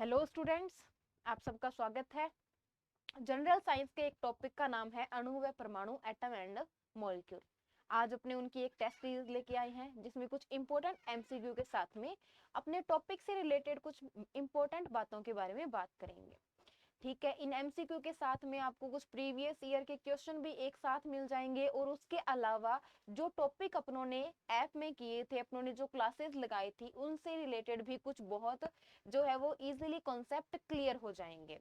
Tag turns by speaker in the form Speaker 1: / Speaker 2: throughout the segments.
Speaker 1: Hello students, आप सबका स्वागत है। जनरल साइंस के एक टॉपिक का नाम है अणु व परमाणु, एटम एंड मॉलिक्यूल। आज अपने उनकी एक टेस्ट सीरीज लेके आए हैं जिसमें कुछ इंपॉर्टेंट एमसीक्यू के साथ में अपने टॉपिक से रिलेटेड कुछ इंपॉर्टेंट बातों के बारे में बात करेंगे। ठीक है, इन एमसीक्यू के साथ में आपको कुछ प्रीवियस ईयर के क्वेश्चन भी एक साथ मिल जाएंगे और उसके अलावा जो टॉपिक अपनों ने ऐप में किए थे, अपनों ने जो क्लासेस लगाई थी, उनसे रिलेटेड भी कुछ बहुत जो है वो इजीली कॉन्सेप्ट क्लियर हो जाएंगे।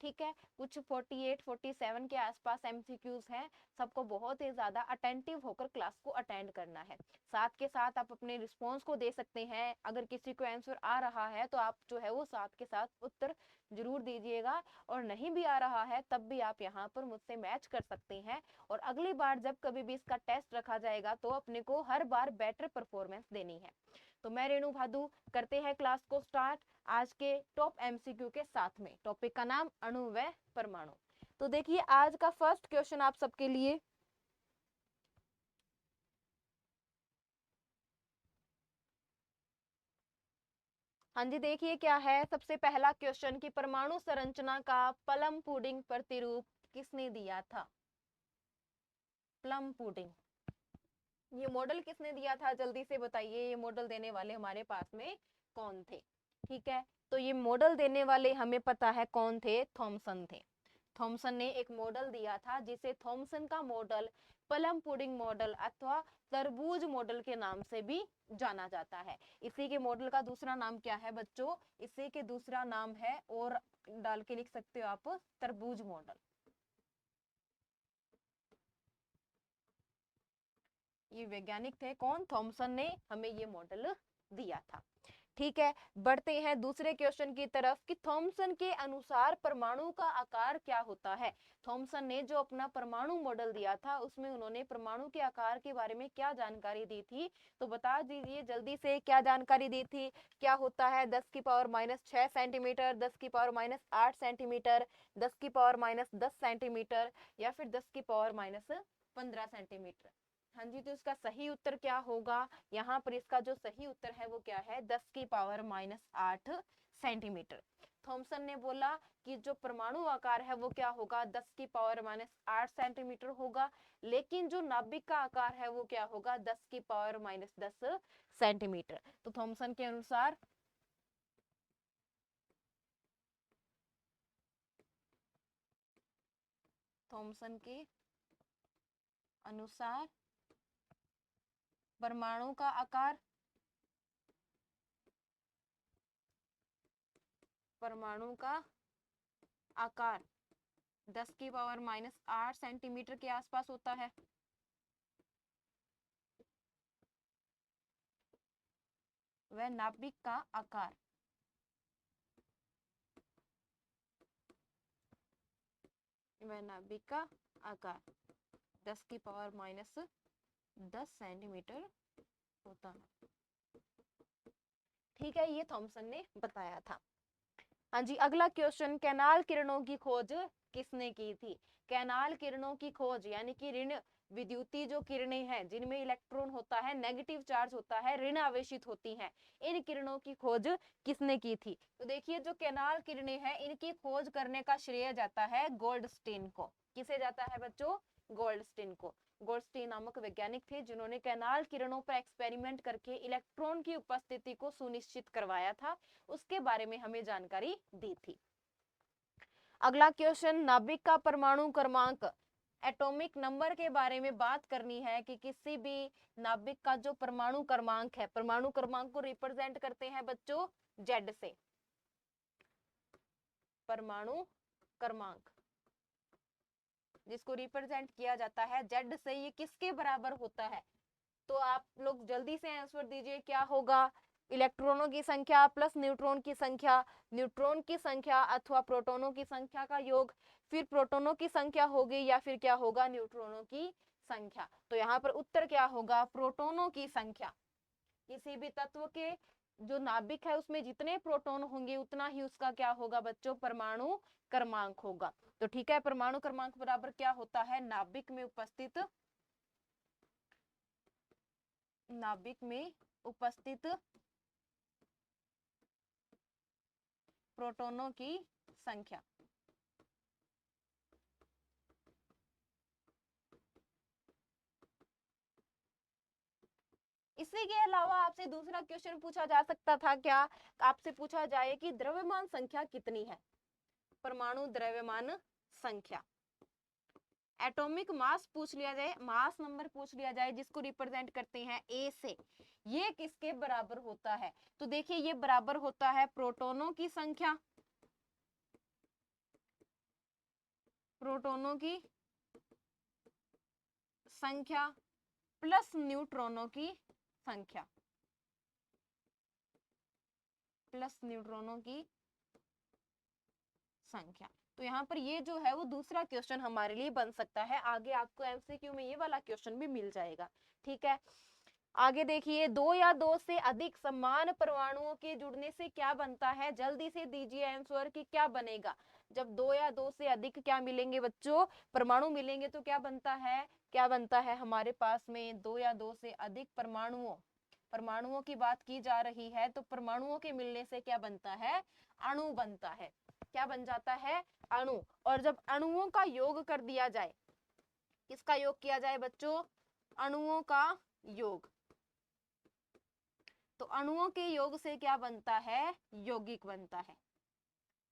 Speaker 1: ठीक है, कुछ 48 47 के आसपास एमसीक्यूज हैं। सबको बहुत ही ज्यादा अटेंटिव होकर क्लास को अटेंड करना है। साथ के साथ आप अपने रिस्पॉन्स को दे सकते हैं। अगर किसी को आंसर आ रहा है तो आप जो है वो साथ के साथ उत्तर जरूर दीजिएगा, और नहीं भी आ रहा है तब भी आप यहाँ पर मुझसे मैच कर सकते हैं। और अगली बार जब कभी भी इसका टेस्ट रखा जाएगा तो अपने को हर बार बेटर परफॉर्मेंस देनी है। तो मैं रेणु भादु, करते हैं क्लास को स्टार्ट आज के टॉप एमसीक्यू के साथ में। टॉपिक का नाम अणु व परमाणु। तो देखिए आज का फर्स्ट क्वेश्चन आप सबके लिए, हाँ जी देखिए क्या है। सबसे पहला क्वेश्चन कि परमाणु संरचना का प्लम पुडिंग प्रतिरूप किसने दिया था? प्लम पुडिंग, ये मॉडल किसने दिया था? जल्दी से बताइए, ये मॉडल देने वाले हमारे पास में कौन थे? ठीक है, तो ये मॉडल देने वाले हमें पता है कौन थे, थॉमसन थे। थॉमसन ने एक मॉडल दिया था जिसे थॉमसन का मॉडल, प्लम पुडिंग मॉडल अथवा तरबूज मॉडल के नाम से भी जाना जाता है। इसी के मॉडल का दूसरा नाम क्या है बच्चों? इसी के दूसरा नाम है, और डाल के लिख सकते हो आप, तरबूज मॉडल। ये वैज्ञानिक थे कौन? थॉमसन ने हमें ये मॉडल दिया था। ठीक है, बढ़ते हैं दूसरे क्वेश्चन की तरफ कि थॉमसन के अनुसार परमाणु का आकार क्या होता है? थॉमसन ने जो अपना परमाणु मॉडल दिया था उसमें उन्होंने परमाणु के आकार के बारे में क्या जानकारी दी थी? तो बता दीजिए जल्दी से, क्या जानकारी दी थी? क्या होता है 10⁻⁶ सेंटीमीटर, 10⁻⁸ सेंटीमीटर, 10⁻⁻10 सेंटीमीटर, या फिर 10⁻⁻15 सेंटीमीटर? हाँ जी, तो इसका सही उत्तर क्या होगा? यहाँ पर इसका जो सही उत्तर है वो क्या है? 10⁻⁸ सेंटीमीटर। थॉमसन ने बोला कि जो परमाणु आकार है वो क्या होगा? 10⁻⁸ सेंटीमीटर होगा, लेकिन जो नाभिक का आकार है वो क्या होगा? 10⁻⁻10 सेंटीमीटर। तो थॉमसन के अनुसार, थॉमसन के अनुसार परमाणु का आकार, परमाणु का आकार 10⁻⁸ सेंटीमीटर के आसपास होता है। वह नाभिक का आकार, वह नाभिक का आकार 10⁻⁻10 सेंटीमीटर होता है। ठीक है, ये थॉमसन ने बताया था। हाँ जी, अगला क्वेश्चन, कैनाल किरणों की खोज किसने की थी? कैनाल किरणों की खोज यानी कि ऋण विद्युतीय जो किरणें हैं जिनमें इलेक्ट्रॉन होता है, नेगेटिव चार्ज होता है, ऋण आवेशित होती हैं, इन किरणों की खोज किसने की थी? तो देखिए जो कैनाल किरणें हैं इनकी खोज करने का श्रेय जाता है गोल्डस्टीन को। किसे जाता है बच्चों? गोल्डस्टीन को। गोल्डस्टीन नामक वैज्ञानिक थे जिन्होंने कैनाल किरणों पर एक्सपेरिमेंट करके इलेक्ट्रॉन की उपस्थिति को सुनिश्चित करवाया था, उसके बारे में हमें जानकारी दी थी। अगला क्वेश्चन, नाभिक का परमाणु क्रमांक, एटॉमिक नंबर के बारे में बात करनी है कि किसी भी नाभिक का जो परमाणु क्रमांक है, परमाणु क्रमांक को रिप्रेजेंट करते हैं बच्चों जेड से। परमाणु क्रमांक जिसको रिप्रेजेंट किया जाता है जेड से, ये किसके बराबर होता है? तो आप लोग जल्दी से आंसर दीजिए, क्या होगा? इलेक्ट्रॉनों की संख्या प्लस न्यूट्रॉन की संख्या, न्यूट्रॉन की संख्या अथवा प्रोटॉनों की संख्या का योग, फिर प्रोटॉनों की संख्या होगी, या फिर क्या होगा? न्यूट्रॉनों की संख्या। तो यहाँ पर उत्तर क्या होगा? प्रोटॉनों की संख्या। किसी भी तत्व के जो नाभिक है उसमें जितने प्रोटॉन होंगे उतना ही उसका क्या होगा बच्चों? परमाणु क्रमांक होगा। तो ठीक है, परमाणु क्रमांक बराबर क्या होता है? नाभिक में उपस्थित, नाभिक में उपस्थित प्रोटॉनों की संख्या। इसी के अलावा आपसे दूसरा क्वेश्चन पूछा जा सकता था क्या, आपसे पूछा जाए कि द्रव्यमान संख्या कितनी है, परमाणु द्रव्यमान संख्या। एटॉमिक मास पूछ लिया जाए, मास नंबर पूछ लिया जाए, जिसको रिप्रेजेंट करते हैं ए से, ये किसके बराबर होता है? तो देखिए ये बराबर होता है प्रोटॉनों की संख्या, प्रोटॉनों की संख्या प्लस न्यूट्रॉनों की संख्या, प्लस न्यूट्रॉनों की संख्या। तो यहाँ पर ये जो है वो दूसरा क्वेश्चन हमारे लिए बन सकता है, आगे आपको एमसीक्यू में ये वाला क्वेश्चन भी मिल जाएगा। ठीक है, आगे देखिए, दो या दो से अधिक समान परमाणुओं के जुड़ने से क्या बनता है? जल्दी से दीजिए आंसर कि क्या बनेगा जब दो या दो से अधिक क्या मिलेंगे बच्चों, परमाणु मिलेंगे तो क्या बनता है? क्या बनता है हमारे पास में? दो या दो से अधिक परमाणुओं की बात की जा रही है, तो परमाणुओं के मिलने से क्या बनता है? अणु बनता है। क्या बन जाता है? अणु। और जब अणुओं का योग कर दिया जाए, किसका योग किया जाए बच्चों? अणुओं का योग। तो अणुओं के योग से क्या बनता है? यौगिक बनता है।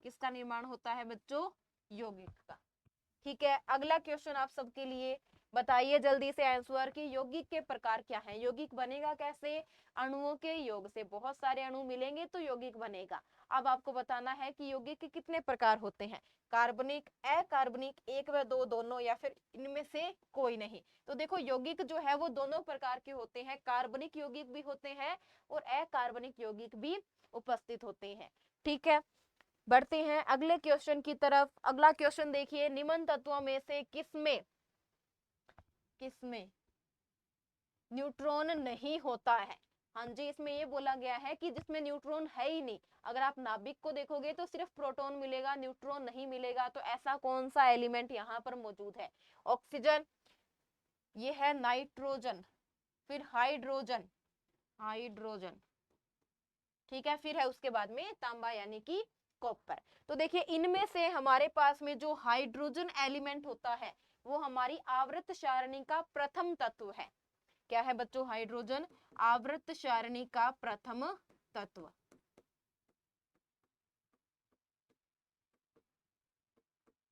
Speaker 1: किसका निर्माण होता है बच्चों? यौगिक का। ठीक है, अगला क्वेश्चन आप सबके लिए, बताइए जल्दी से आंसर कि यौगिक के प्रकार क्या हैं? यौगिक बनेगा कैसे? अणुओं के योग से, बहुत सारे अणु मिलेंगे तो यौगिक बनेगा। अब आपको बताना है कि यौगिक के कितने प्रकार होते हैं, कार्बनिक, अकार्बनिक, एक व दो, दोनों, या फिर इनमें से कोई नहीं। तो देखो यौगिक जो है वो दोनों प्रकार के होते हैं, कार्बनिक यौगिक भी होते हैं और अकार्बनिक यौगिक भी उपस्थित होते हैं। ठीक है, बढ़ते हैं अगले क्वेश्चन की तरफ। अगला क्वेश्चन देखिए, निम्न तत्वों में से किसमें न्यूट्रॉन नहीं होता है? हाँ जी, इसमें ये बोला गया है कि जिसमें न्यूट्रॉन है ही नहीं। अगर आप नाभिक को देखोगे तो सिर्फ प्रोटॉन मिलेगा, न्यूट्रॉन नहीं मिलेगा। तो ऐसा कौन सा एलिमेंट यहाँ पर मौजूद है? ऑक्सीजन, ये है नाइट्रोजन, फिर हाइड्रोजन, ठीक है, फिर है उसके बाद में तांबा यानी कि कॉपर। तो देखिए इनमें से हमारे पास में जो हाइड्रोजन एलिमेंट होता है वो हमारी आवर्त सारणी का प्रथम तत्व है। क्या है बच्चों? हाइड्रोजन आवर्त सारणी का प्रथम तत्व।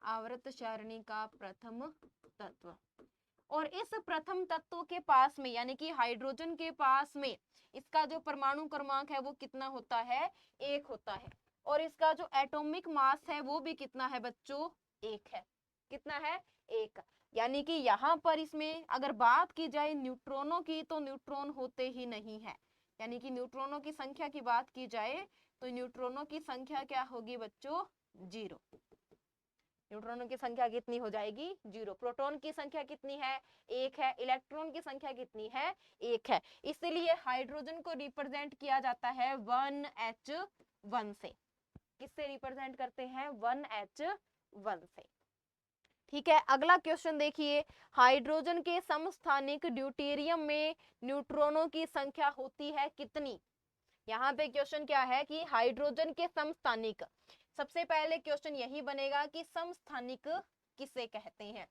Speaker 1: आवर्त सारणी का प्रथम तत्व। और इस प्रथम तत्व के पास में यानी कि हाइड्रोजन के पास में इसका जो परमाणु क्रमांक है वो कितना होता है? 1 होता है। और इसका जो एटॉमिक मास है वो भी कितना है बच्चों? 1 है। कितना है? 1। यानी कि यहाँ पर इसमें अगर बात की जाए न्यूट्रॉनों की तो न्यूट्रॉन होते ही नहीं है। यानी कि न्यूट्रॉनों की संख्या की बात की जाए तो न्यूट्रॉनों की संख्या क्या होगी बच्चों? 0। न्यूट्रॉनों की संख्या कितनी हो जाएगी? 0। प्रोटॉन की संख्या कितनी है? 1 है। इलेक्ट्रॉन की संख्या कितनी है? 1 है। इसलिए हाइड्रोजन को रिप्रेजेंट किया जाता है 1H1 से। किससे रिप्रेजेंट करते हैं? 1H1 से। ठीक है, अगला क्वेश्चन देखिए, हाइड्रोजन के समस्थानिक ड्यूटेरियम में न्यूट्रॉनों की संख्या होती है कितनी? यहाँ पे क्वेश्चन क्या है कि हाइड्रोजन के समस्थानिक, सबसे पहले क्वेश्चन यही बनेगा कि समस्थानिक किसे कहते हैं।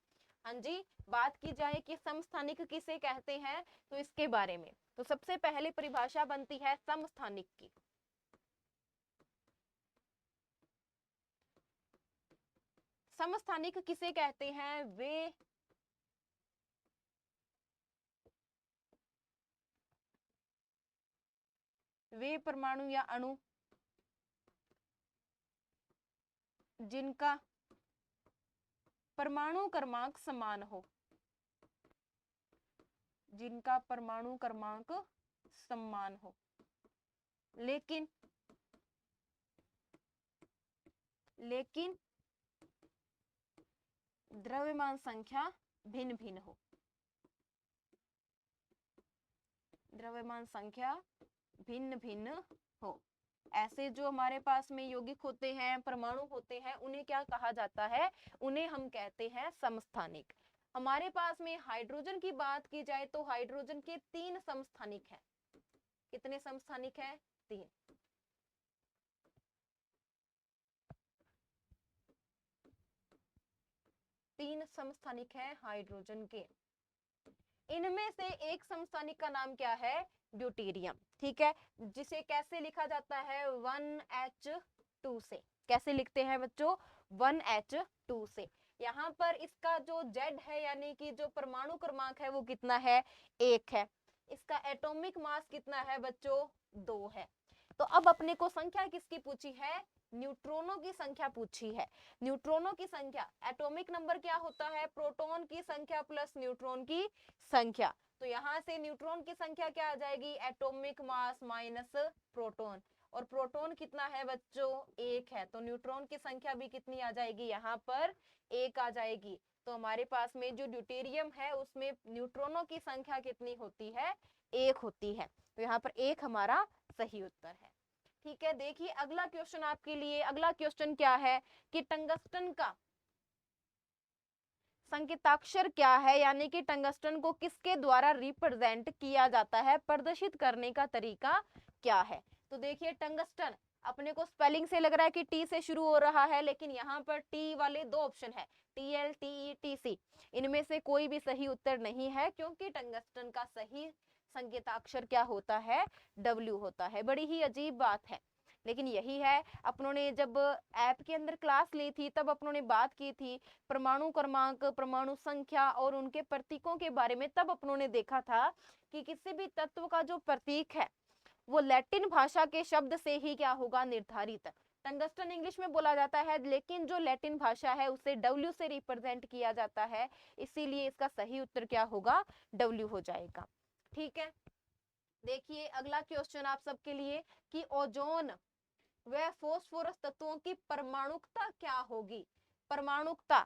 Speaker 1: हाँ जी, बात की जाए कि समस्थानिक किसे कहते हैं तो इसके बारे में, तो सबसे पहले परिभाषा बनती है समस्थानिक की। समस्थानिक किसे कहते हैं? वे परमाणु या अणु जिनका परमाणु क्रमांक समान हो, जिनका परमाणु क्रमांक समान हो, लेकिन द्रव्यमान संख्या भिन्न भिन्न हो। द्रव्यमान संख्या भिन्न भिन्न हो। ऐसे जो हमारे पास में यौगिक होते हैं, परमाणु होते हैं, उन्हें क्या कहा जाता है? उन्हें हम कहते हैं समस्थानिक। हमारे पास में हाइड्रोजन की बात की जाए तो हाइड्रोजन के 3 समस्थानिक हैं। कितने समस्थानिक हैं? 3। 3 समस्थानिक हैं हाइड्रोजन के। इनमें से एक समस्थानिक का नाम क्या है? ड्यूटेरियम। ठीक है, जिसे कैसे लिखा जाता है? 1H2 से। कैसे लिखते हैं बच्चों? 1H2 से। यहाँ पर इसका जो Z है यानी कि जो परमाणु क्रमांक है वो कितना है? 1 है। इसका एटॉमिक मास कितना है बच्चों? 2 है। तो अब अपने को संख्या किसकी पूछी है? न्यूट्रॉनों की संख्या पूछी है। न्यूट्रॉनों की संख्या, एटॉमिक नंबर क्या होता है? प्रोटॉन की संख्या प्लस न्यूट्रॉन की संख्या। तो यहाँ से न्यूट्रॉन की संख्या क्या आ जाएगी? Atomic mass minus proton. और प्रोटॉन कितना है बच्चों? 1 है। तो न्यूट्रॉन की संख्या भी कितनी आ जाएगी? यहाँ पर 1 आ जाएगी। तो हमारे पास में जो ड्यूटेरियम है उसमें न्यूट्रॉनों की संख्या कितनी होती है? 1 होती है। तो यहाँ पर 1 हमारा सही उत्तर है। ठीक है, देखिए अगला क्वेश्चन आपके लिए। अगला क्वेश्चन क्या है कि टंगस्टन का संकेताक्षर क्या है, यानी कि टंगस्टन को किसके द्वारा रिप्रेजेंट किया जाता है, प्रदर्शित करने का तरीका क्या है? तो देखिए टंगस्टन अपने को स्पेलिंग से लग रहा है कि टी से शुरू हो रहा है, लेकिन यहाँ पर टी वाले 2 ऑप्शन है, TL, TE, TC। इनमें से कोई भी सही उत्तर नहीं है, क्योंकि टंगस्टन का सही संकेताक्षर क्या होता है? W होता है। बड़ी ही अजीब बात है, लेकिन यही है। अपनों ने जब ऐप के अंदर क्लास ली थी तब अपनों ने बात की थी परमाणु क्रमांक, परमाणु संख्या और उनके प्रतीकों के बारे में। तब अपनों ने देखा था कि किसी भी तत्व का जो प्रतीक है वो लैटिन भाषा के शब्द से ही क्या होगा? निर्धारित। टंगस्टन इंग्लिश में बोला जाता है, लेकिन जो लैटिन भाषा है उसे W से रिप्रेजेंट किया जाता है, इसीलिए इसका सही उत्तर क्या होगा? W हो जाएगा। ठीक है, देखिए अगला क्वेश्चन आप सबके लिए कि ओजोन व फास्फोरस तत्वों की परमाणुकता क्या होगी? परमाणुकता,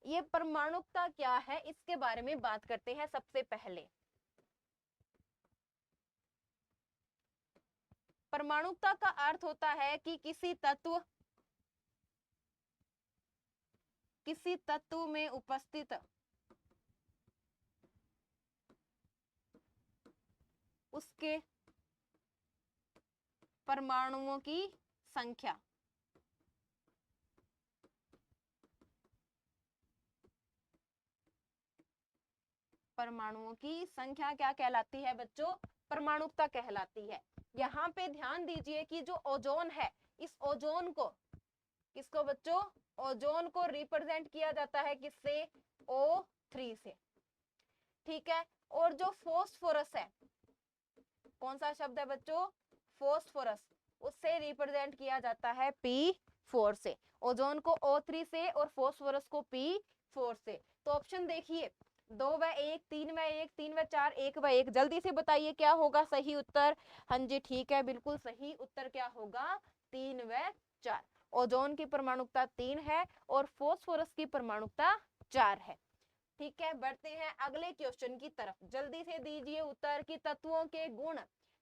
Speaker 1: ये परमाणुकता क्या है इसके बारे में बात करते हैं सबसे पहले। परमाणुकता का अर्थ होता है कि किसी तत्व में उपस्थित उसके परमाणुओं की संख्या। परमाणुओं की संख्या क्या कहलाती है बच्चों? परमाणुकता कहलाती है। यहाँ पे ध्यान दीजिए कि जो ओजोन है, इस ओजोन को, किसको बच्चों? ओजोन को रिप्रेजेंट किया जाता है किससे? O3 से। ठीक है, और जो फास्फोरस है, कौन सा शब्द है बच्चों? फास्फोरस, उससे रिप्रेजेंट किया जाता है P4 से। ओजोन को O3 से और फास्फोरस को P4 से। तो ऑप्शन देखिए 2 व 1, 3 व 1, 3 व 4, 1 व 1। जल्दी से बताइए क्या होगा सही उत्तर? हाँ जी ठीक है, बिल्कुल सही उत्तर क्या होगा? 3 व 4। ओजोन की परमाणुकता 3 है और फास्फोरस की परमाणुकता 4 है। ठीक है, बढ़ते हैं अगले क्वेश्चन की तरफ। जल्दी से दीजिए उत्तर कि तत्वों के गुण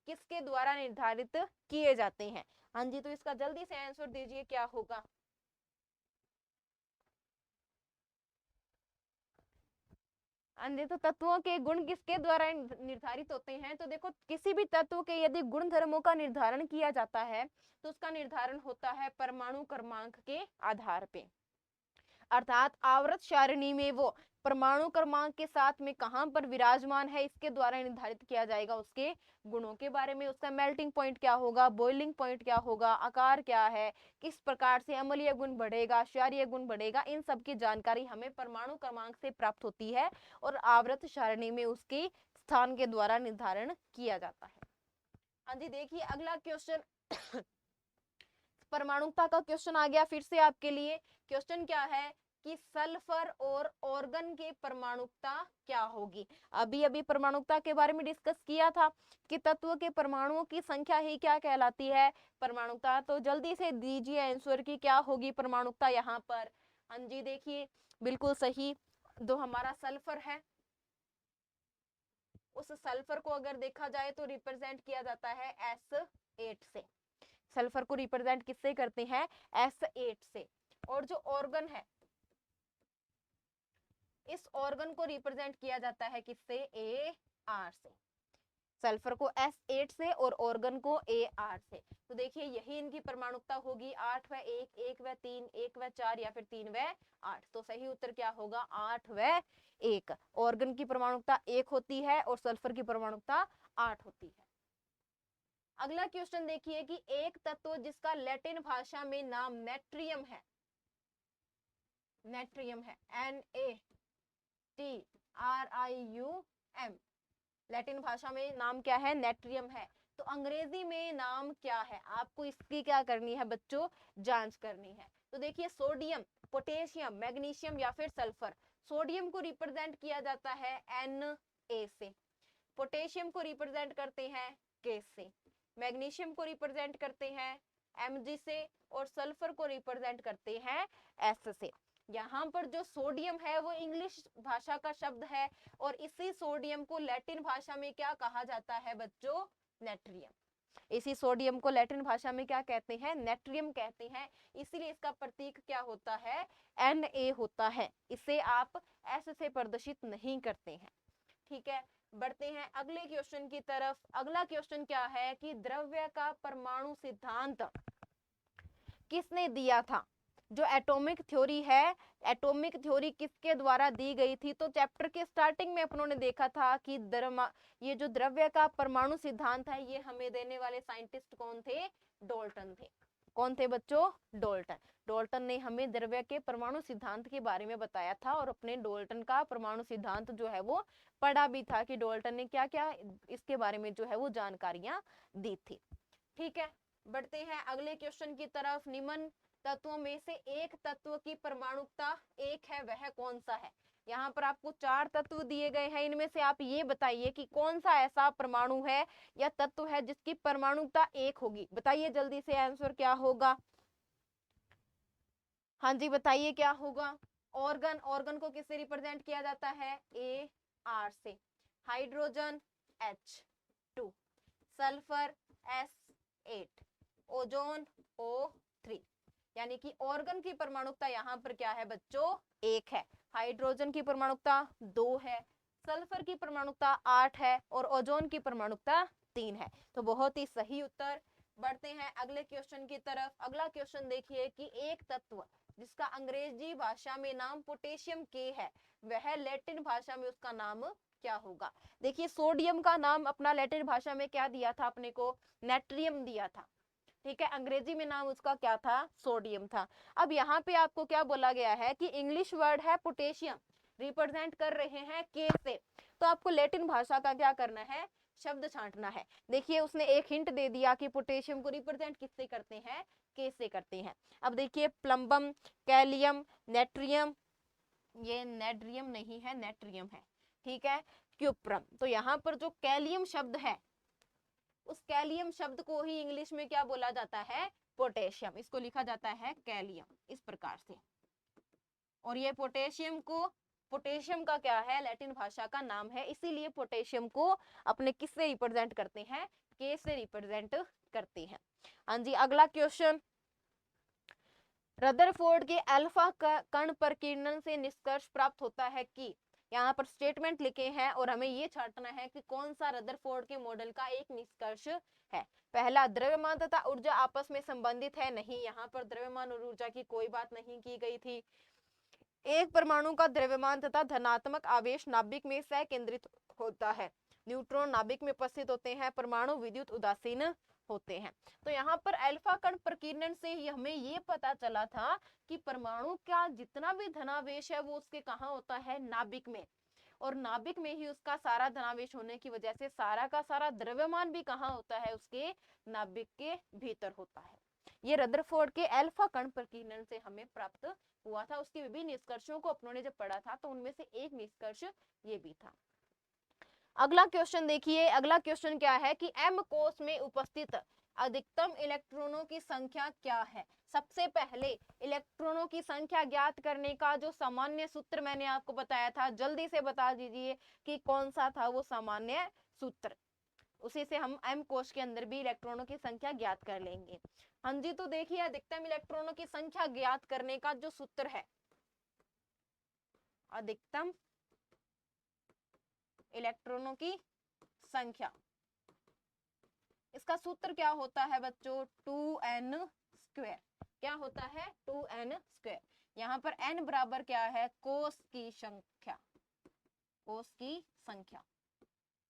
Speaker 1: किसके द्वारा निर्धारित किए जाते हैं? हाँ जी, तो इसका जल्दी से आंसर दीजिए क्या होगा? अन्य तो तत्वों के गुण किसके द्वारा निर्धारित होते हैं? तो देखो किसी भी तत्व के यदि गुण धर्मों का निर्धारण किया जाता है तो उसका निर्धारण होता है परमाणु क्रमांक के आधार पे, अर्थात आवर्त सारणी में वो परमाणु क्रमांक के साथ में कहां पर विराजमान है इसके द्वारा निर्धारित किया जाएगा उसके गुणों के बारे में। उसका मेल्टिंग पॉइंट क्या होगा, बॉइलिंग पॉइंट क्या होगा, आकार क्या है, किस प्रकार से अम्लीय गुण बढ़ेगा, क्षारीय गुण बढ़ेगा, इन सब की जानकारी हमें परमाणु क्रमांक से प्राप्त होती है और आवर्त सारणी में उसके स्थान के द्वारा निर्धारण किया जाता है। हाँ जी, देखिए अगला क्वेश्चन परमाणुकता का क्वेश्चन आ गया फिर से आपके लिए। क्वेश्चन क्या है कि सल्फर और ऑर्गन के परमाणुकता क्या होगी? अभी अभी परमाणुकता के बारे में डिस्कस किया था कि तत्व के परमाणुओं की संख्या ही क्या कहलाती है? परमाणुकता। तो जल्दी से दीजिए आंसर की क्या होगी परमाणुकता यहाँ पर? हाँ जी देखिए बिल्कुल सही, जो हमारा सल्फर है उस सल्फर को अगर देखा जाए तो रिप्रेजेंट किया जाता है S8 से। सल्फर को रिप्रेजेंट किससे करते हैं? S8 से। और जो ऑर्गन है, इस ऑर्गन को रिप्रेजेंट किया जाता है किससे? AR से। सल्फर को S8 से और ऑर्गन को AR से। तो देखिए यही इनकी परमाणुकता होगी, 8 व 1, 1 व 3, 1 व 4 या फिर 3 व 8। तो सही उत्तर क्या होगा, 8 व 1। ऑर्गन की परमाणुकता 1 होती है और सल्फर की परमाणुकता 8 होती है। अगला क्वेश्चन देखिए कि एक तत्व जिसका लैटिन भाषा में नाम नेट्रियम है, नेट्रियम है NaTrium, लैटिन भाषा में नाम क्या है, नेट्रियम है। तो अंग्रेजी में नाम क्या है, आपको इसकी क्या करनी है बच्चों, जांच करनी है। तो देखिए सोडियम, पोटेशियम, मैग्नीशियम या फिर सल्फर। सोडियम को रिप्रेजेंट किया जाता है Na से, पोटेशियम को रिप्रेजेंट करते हैं K से, मैग्नीशियम को रिप्रेजेंट करते हैं Mg से और सल्फर को रिप्रेजेंट करते हैं S से। यहाँ पर जो सोडियम है वो इंग्लिश भाषा का शब्द है और इसी सोडियम को लैटिन भाषा में क्या कहा जाता है बच्चों, नेट्रियम। इसी सोडियम को लैटिन भाषा में क्या कहते हैं, नेट्रियम कहते हैं। इसीलिए इसका प्रतीक क्या होता है, Na होता है। इसे आप S से प्रदर्शित नहीं करते हैं। ठीक है, बढ़ते हैं अगले क्वेश्चन की तरफ। अगला क्वेश्चन क्या है कि द्रव्य का परमाणु सिद्धांत किसने दिया था। जो एटॉमिक थ्योरी है, एटॉमिक थ्योरी किसके द्वारा दी गई थी। तो चैप्टर के स्टार्टिंग में अपनों ने देखा था कि ये जो द्रव्य का परमाणु सिद्धांत है ये हमें देने वाले साइंटिस्ट कौन थे, डाल्टन थे। कौन थे बच्चों, डाल्टन। डाल्टन ने हमें द्रव्य के परमाणु सिद्धांत के बारे में बताया था और अपने डाल्टन का परमाणु सिद्धांत जो है वो पढ़ा भी था कि डाल्टन ने क्या क्या इसके बारे में जो है वो जानकारियां दी थी। ठीक है, बढ़ते हैं अगले क्वेश्चन की तरफ। निम्न तत्वों में से एक तत्व की परमाणुकता 1 है, वह कौन सा है। यहाँ पर आपको 4 तत्व दिए गए हैं, इनमें से आप ये बताइए कि कौन सा ऐसा परमाणु है या तत्व है जिसकी परमाणुकता 1 होगी। बताइए जल्दी से, आंसर क्या होगा। हाँ जी बताइए क्या होगा। ऑर्गन, ऑर्गन को किससे रिप्रेजेंट किया जाता है, AR से। Hydrogen H2, sulphur S8, ozone O3। यानी कि ऑर्गन की परमाणुकता यहाँ पर क्या है बच्चों, 1 है। हाइड्रोजन की परमाणुकता 2 है, सल्फर की परमाणुकता 8 है और ओजोन की परमाणुकता 3 है। तो बहुत ही सही उत्तर। बढ़ते हैं अगले क्वेश्चन की तरफ। अगला क्वेश्चन देखिए कि एक तत्व जिसका अंग्रेजी भाषा में नाम पोटेशियम K है, वह लैटिन भाषा में उसका नाम क्या होगा। देखिए सोडियम का नाम अपना लैटिन भाषा में क्या दिया था अपने को, नेट्रियम दिया था। ठीक है, अंग्रेजी में नाम उसका क्या था, सोडियम था। अब यहाँ पे आपको क्या बोला गया है कि इंग्लिश वर्ड है पोटेशियम, रिप्रेजेंट कर रहे हैं K से। तो आपको लैटिन भाषा का क्या करना है, शब्द छांटना है। देखिए उसने एक हिंट दे दिया कि पोटेशियम को रिप्रेजेंट किससे करते हैं, K से करते हैं। अब देखिए प्लम्बम, कैलियम, नेट्रियम, ये नेड्रियम नहीं है, नेट्रियम है। ठीक है, क्यूप्रम। तो यहाँ पर जो कैलियम शब्द है उस कैलियम शब्द को ही इंग्लिश में क्या बोला जाता है, पोटेशियम। इसको लिखा जाता है कैलियम इस प्रकार से। और ये पोटेशियम को, पोटेशियम का क्या है, लैटिन भाषा का नाम है, इसीलिए पोटेशियम को अपने किससे रिप्रेजेंट करते हैं, K से रिप्रेजेंट करते हैं। हाँ जी अगला क्वेश्चन। रदरफोर्ड के अल्फा कण प्रकीर्णन से निष्कर्ष प्राप्त होता है कि, यहाँ पर स्टेटमेंट लिखे हैं और हमें ये छांटना है कि कौन सा रदरफोर्ड के मॉडल का एक निष्कर्ष है। पहला, द्रव्यमान तथा ऊर्जा आपस में संबंधित है। नहीं, यहाँ पर द्रव्यमान और ऊर्जा की कोई बात नहीं की गई थी। एक परमाणु का द्रव्यमान तथा धनात्मक आवेश नाभिक में संकेंद्रित होता है, न्यूट्रॉन नाभिक में उपस्थित होते हैं, परमाणु विद्युत उदासीन होते हैं। तो यहाँ पर अल्फा कण प्रकीर्णन से ही हमें ये पता चला था कि परमाणु का जितना भी धनावेश है वो उसके कहाँ होता है, नाभिक में। और नाभिक में ही उसका सारा धनावेश होने की वजह से सारा का सारा द्रव्यमान भी कहाँ होता है, उसके नाभिक के भीतर होता है। ये रदरफोर्ड के अल्फा कण प्रकीर्णन से हमें प्राप्त हुआ था। उसके विभिन्न निष्कर्षों को अपनों ने जब पढ़ा था तो उनमें से एक निष्कर्ष ये भी था। अगला क्वेश्चन देखिए। अगला क्वेश्चन क्या है कि M कोष में उपस्थित अधिकतम इलेक्ट्रॉनों की संख्या क्या है। सबसे पहले इलेक्ट्रॉनों की संख्या ज्ञात करने का जो सामान्य सूत्र मैंने आपको बताया था, जल्दी से बता दीजिए कि कौन सा था वो सामान्य सूत्र। उसी से हम M कोष के अंदर भी इलेक्ट्रॉनों की संख्या ज्ञात कर लेंगे। हाँ जी, तो देखिए अधिकतम इलेक्ट्रॉनों की संख्या ज्ञात करने का जो सूत्र है, अधिकतम इलेक्ट्रॉनों की संख्या, इसका सूत्र क्या होता है बच्चों, 2n स्क्वायर। क्या होता है, 2n स्क्वायर। यहाँ पर n बराबर क्या है, कोस की संख्या, कोस की संख्या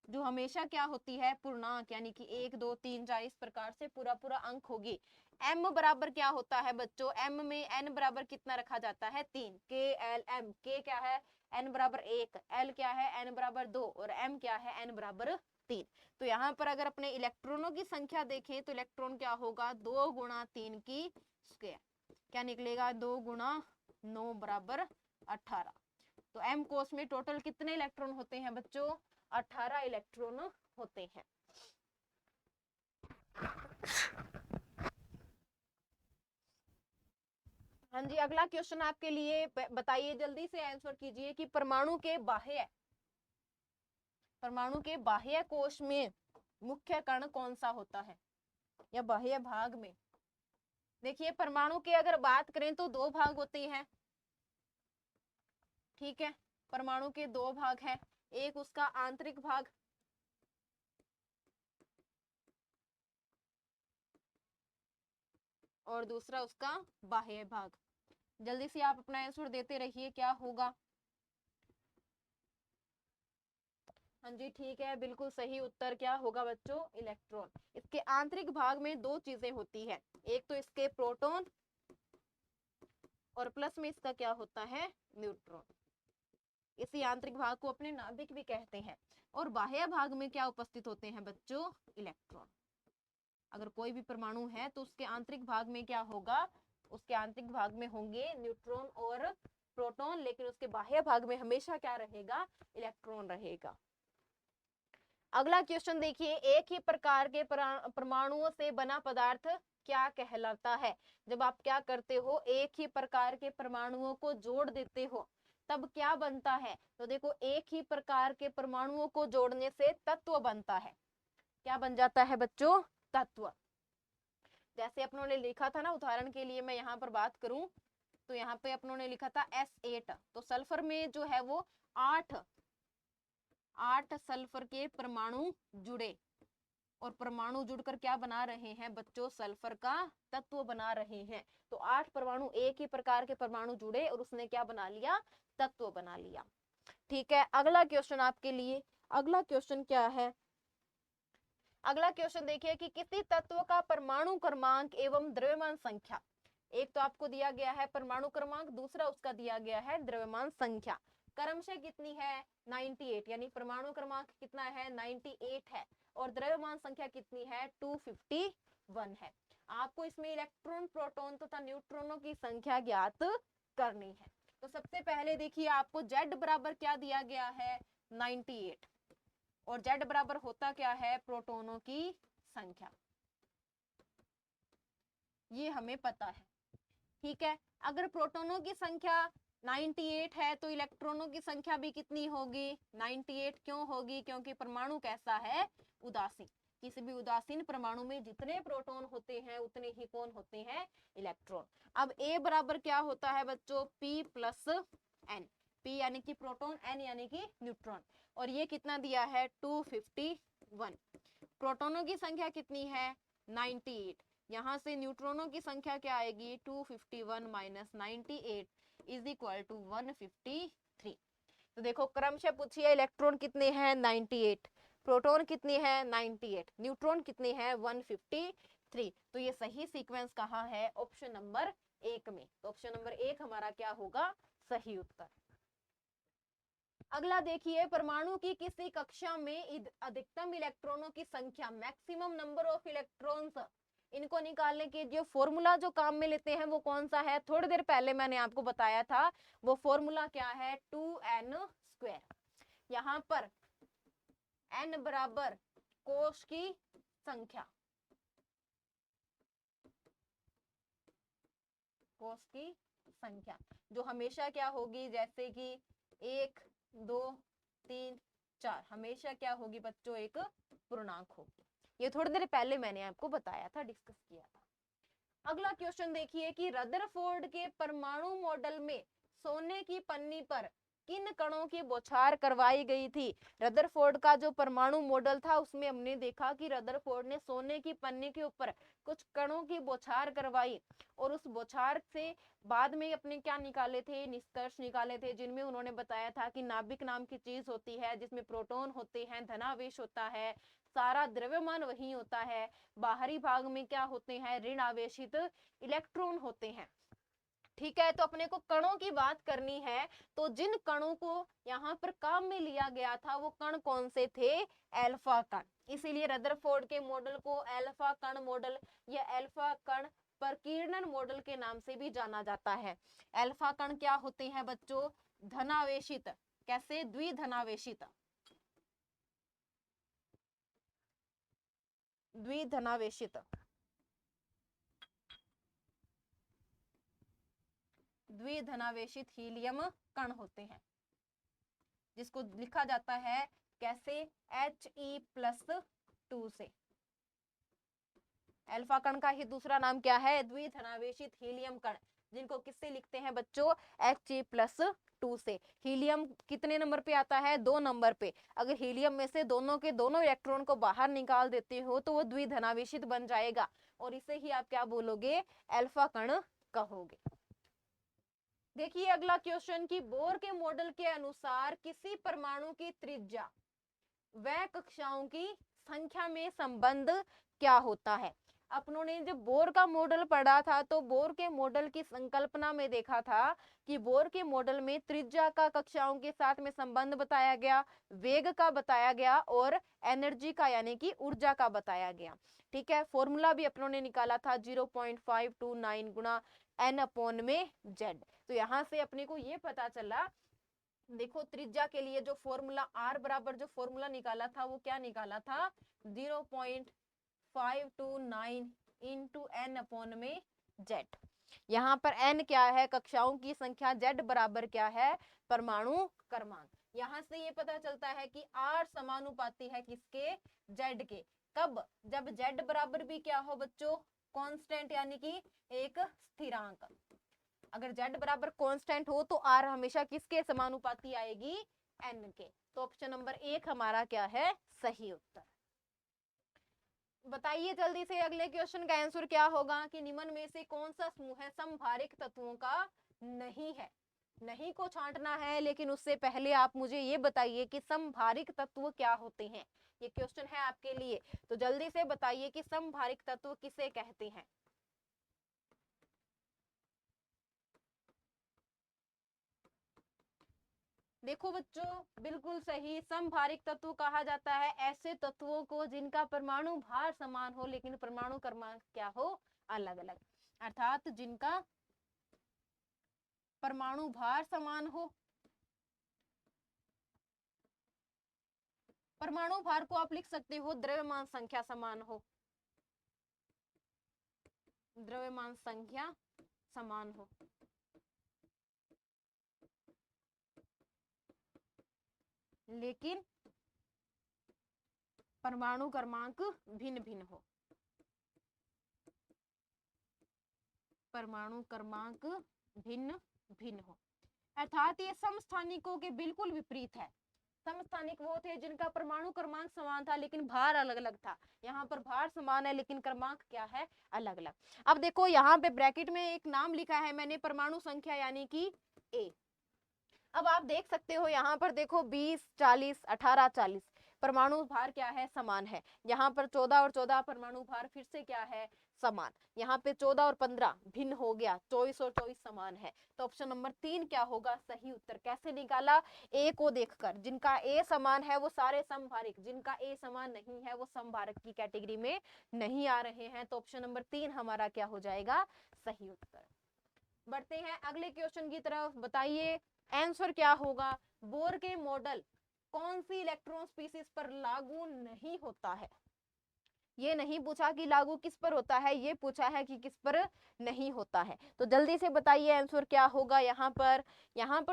Speaker 1: जो हमेशा क्या होती है, पूर्णांक, यानी कि 1 2 3 4 इस प्रकार से पूरा पूरा अंक होगी। m बराबर क्या होता है बच्चों, m में n बराबर कितना रखा जाता है, 3, k l m। k क्या है, n बराबर 1, l क्या है, n बराबर 2 और m क्या है, n बराबर 3। तो यहाँ पर अगर अपने इलेक्ट्रॉनों की संख्या देखें तो इलेक्ट्रॉन क्या होगा, 2 गुणा 3 की स्क्वायर, क्या निकलेगा, 2 गुणा 9 बराबर 18। तो m कोस में टोटल कितने इलेक्ट्रॉन होते हैं बच्चों, 18 इलेक्ट्रॉन होते हैं। हाँ जी, अगला क्वेश्चन आपके लिए, बताइए जल्दी से आंसर कीजिए कि परमाणु के बाह्य कोश में मुख्य कण कौन सा होता है, या बाह्य भाग में। देखिए परमाणु की अगर बात करें तो 2 भाग होते हैं, ठीक है। परमाणु के 2 भाग हैं, एक उसका आंतरिक भाग और दूसरा उसका बाह्य भाग। जल्दी से आप अपना आंसर देते रहिए, क्या होगा। हाँ जी ठीक है, बिल्कुल सही उत्तर क्या होगा बच्चों, इलेक्ट्रॉन। इसके आंतरिक भाग में 2 चीजें होती है, एक तो इसके प्रोटॉन और प्लस में इसका क्या होता है, न्यूट्रॉन। इसी आंतरिक भाग को अपने नाभिक भी कहते हैं। और बाह्य भाग में क्या उपस्थित होते हैं बच्चों, इलेक्ट्रॉन। अगर कोई भी परमाणु है तो उसके आंतरिक भाग में क्या होगा, उसके आंतरिक भाग में होंगे न्यूट्रॉन और प्रोटॉन, लेकिन उसके बाह्य भाग में हमेशा क्या रहेगा, इलेक्ट्रॉन रहेगा। अगला क्वेश्चन देखिए, एक ही प्रकार के परमाणुओं से बना पदार्थ क्या कहलाता है। जब आप क्या करते हो, एक ही प्रकार के परमाणुओं को जोड़ देते हो तब क्या बनता है, तो देखो एक ही प्रकार के परमाणुओं को जोड़ने से तत्व बनता है। क्या बन जाता है बच्चों, तत्व। जैसे अपनों ने लिखा था ना, उदाहरण के लिए मैं यहाँ पर बात करूं तो यहाँ पे अपनों ने लिखा था S8, तो सल्फर में जो है वो 8 सल्फर के परमाणु जुड़े और परमाणु जुड़कर क्या बना रहे हैं बच्चों, सल्फर का तत्व बना रहे हैं। तो 8 परमाणु, एक ही प्रकार के परमाणु जुड़े और उसने क्या बना लिया, तत्व बना लिया। ठीक है, अगला क्वेश्चन आपके लिए, अगला क्वेश्चन क्या है, अगला क्वेश्चन देखिए कि किसी तत्व का परमाणु क्रमांक एवं द्रव्यमान संख्या। एक तो आपको दिया गया है परमाणु क्रमांक, दूसरा उसका दिया गया है द्रव्यमान संख्या। क्रमशः कितनी है, 98, यानी परमाणु क्रमांक कितना है, 98 है और द्रव्यमान संख्या कितनी है, 251 है। आपको इसमें इलेक्ट्रॉन, प्रोटॉन तथा न्यूट्रॉनों की संख्या ज्ञात करनी है। तो सबसे पहले देखिए आपको Z बराबर क्या दिया गया है, 98, और Z बराबर होता क्या है, प्रोटॉनों की संख्या, ये हमें पता है। ठीक है, अगर प्रोटॉनों की संख्या 98 है तो इलेक्ट्रॉनों की संख्या भी कितनी होगी, 98। क्यों होगी, क्योंकि परमाणु कैसा है, उदासीन। किसी भी उदासीन परमाणु में जितने प्रोटॉन होते हैं उतने ही कौन होते हैं, इलेक्ट्रॉन। अब A बराबर क्या होता है बच्चों, P प्लस N। P यानी कि प्रोटॉन, N यानी कि न्यूट्रॉन, और ये कितना दिया है, 251। प्रोटॉनों की संख्या कितनी है, 98। यहाँ से न्यूट्रॉनों की संख्या क्या आएगी, 251 माइनस 98 इज इक्वल टू 153। तो देखो क्रमशः पूछिए, इलेक्ट्रॉन कितने हैं, 98, प्रोटॉन कितने हैं, 98, न्यूट्रॉन कितने हैं, 153। तो ये सही सीक्वेंस कहाँ है, ऑप्शन नंबर 1 में। तो ऑप्शन नंबर 1 हमारा क्या होगा, सही उत्तर। अगला देखिए, परमाणु की किसी कक्षा में अधिकतम इलेक्ट्रॉनों की संख्या, मैक्सिमम नंबर ऑफ इलेक्ट्रॉन्स, इनको निकालने के जो फॉर्मूला जो काम में लेते हैं वो कौन सा है, थोड़ी देर पहले मैंने आपको बताया था। वो फॉर्मूला क्या है, 2n स्क्वायर। यहाँ पर n बराबर कोश की संख्या, कोश की संख्या जो हमेशा क्या होगी, जैसे कि 1 2 3 4 हमेशा क्या होगी बच्चों, एक पूर्णांक होगी। ये थोड़ी देर पहले मैंने आपको बताया था, डिस्कस किया था। अगला क्वेश्चन देखिए कि रदरफोर्ड के परमाणु मॉडल में सोने की पन्नी पर किन कणों की बौछार करवाई गई थी। रदरफोर्ड का जो परमाणु मॉडल था उसमें हमने देखा कि रदरफोर्ड ने सोने की पन्नी के ऊपर कुछ कणों की बौछार करवाई और उस बौछार से बाद में अपने क्या निकाले थे, निष्कर्ष निकाले थे, जिनमें उन्होंने बताया था कि नाभिक नाम की चीज होती है जिसमें प्रोटॉन होते हैं, धनावेश होता है, सारा द्रव्यमान वही होता है, बाहरी भाग में क्या होते हैं, ऋण आवेशित इलेक्ट्रॉन होते हैं। ठीक है, तो अपने को कणों की बात करनी है, तो जिन कणों को यहाँ पर काम में लिया गया था वो कण कौन से थे, अल्फा कण। इसीलिए रदरफोर्ड के मॉडल को अल्फा कण मॉडल या अल्फा कण प्रकीर्णन मॉडल के नाम से भी जाना जाता है। अल्फा कण क्या होते हैं बच्चों, धनावेशित, कैसे, द्विधनावेशित, द्विधनावेशित, द्विधनावेशित हीलियम कण होते हैं, जिसको लिखा जाता है कैसे, He+2 से। अल्फा कण का ही दूसरा नाम क्या है, द्विधनावेशित हीलियम कण, जिनको किससे लिखते हैं बच्चों, He+2 से। हीलियम कितने नंबर पे आता है, 2 नंबर पे। अगर हीलियम में से दोनों के दोनों इलेक्ट्रॉन को बाहर निकाल देते हो तो वो द्विधनावेशित बन जाएगा और इसे ही आप क्या बोलोगे, अल्फा कण कहोगे। देखिए अगला क्वेश्चन कि बोर के मॉडल के अनुसार किसी परमाणु की त्रिज्या व कक्षाओं की संख्या में संबंध क्या होता है। अपनों ने जब बोर का मॉडल पढ़ा था तो बोर के मॉडल की संकल्पना में देखा था कि बोर के मॉडल में त्रिज्या का कक्षाओं के साथ में संबंध बताया गया, वेग का बताया गया और एनर्जी का यानी कि ऊर्जा का बताया गया। ठीक है, फॉर्मूला भी अपनों ने निकाला था 0.529 गुणा n अपॉन में z। तो यहाँ से अपने को ये पता चला, देखो त्रिज्या के लिए जो फॉर्मूला r बराबर जो फॉर्मूला निकाला था वो क्या निकाला था, 0.529 इंटू n अपॉन में z। यहाँ पर n क्या है, कक्षाओं की संख्या, z बराबर क्या है, परमाणु क्रमांक। यहाँ से ये पता चलता है कि r समानुपाती है किसके, z के। कब, जब z बराबर भी क्या हो बच्चों, कांस्टेंट यानी कि एक स्थिरांक। अगर z बराबर कांस्टेंट हो तो r हमेशा किसके समानुपाती आएगी, n के। तो ऑप्शन नंबर 1 हमारा क्या है, सही उत्तर। बताइए जल्दी से अगले क्वेश्चन का आंसर क्या होगा कि निम्न में से कौन सा समूह है समभारिक तत्वों का नहीं है। नहीं को छांटना है, लेकिन उससे पहले आप मुझे ये बताइए कि समभारिक तत्व क्या होते हैं। ये क्वेश्चन है आपके लिए, तो जल्दी से बताइए कि समभारिक तत्व किसे कहते हैं। देखो बच्चों, बिल्कुल सही, समभारिक तत्व कहा जाता है ऐसे तत्वों को जिनका परमाणु भार समान हो लेकिन परमाणु क्रमांक क्या हो, अलग अलग। अर्थात जिनका परमाणु भार समान हो, परमाणु भार को आप लिख सकते हो द्रव्यमान संख्या समान हो, द्रव्यमान संख्या समान हो। लेकिन परमाणु क्रमांक भिन्न भिन्न हो, परमाणु क्रमांक भिन्न भिन्न हो। अर्थात ये समस्थानिकों के बिल्कुल विपरीत है। समस्थानिक वो थे जिनका परमाणु क्रमांक समान था लेकिन भार अलग अलग था। यहाँ पर भार समान है लेकिन क्रमांक क्या है, अलग अलग। अब देखो यहाँ पे ब्रैकेट में एक नाम लिखा है मैंने, परमाणु संख्या यानी कि A। अब आप देख सकते हो यहाँ पर देखो 20, 40, 18, 40 परमाणु भार क्या है, समान है। यहाँ पर 14 और 14 परमाणु भार फिर से क्या है, समान। यहाँ पे 14 और 15 भिन्न हो गया, 24 और 24 समान है। तो ऑप्शन नंबर 3 क्या होगा, सही उत्तर। कैसे निकाला, ए को देखकर, जिनका ए समान है वो सारे समभारिक, जिनका ए समान नहीं है वो समभारक की कैटेगरी में नहीं आ रहे हैं। तो ऑप्शन नंबर 3 हमारा क्या हो जाएगा, सही उत्तर। बढ़ते हैं अगले क्वेश्चन की तरफ। बताइए आंसर क्या होगा, बोर के मॉडल कौन सी इलेक्ट्रॉन स्पीसीज पर लागू नहीं होता है। ये नहीं पूछा कि लागू किस पर होता है, ये पूछा है कि किस पर नहीं होता है। तो जल्दी से बताइए आंसर क्या होगा। यहाँ पर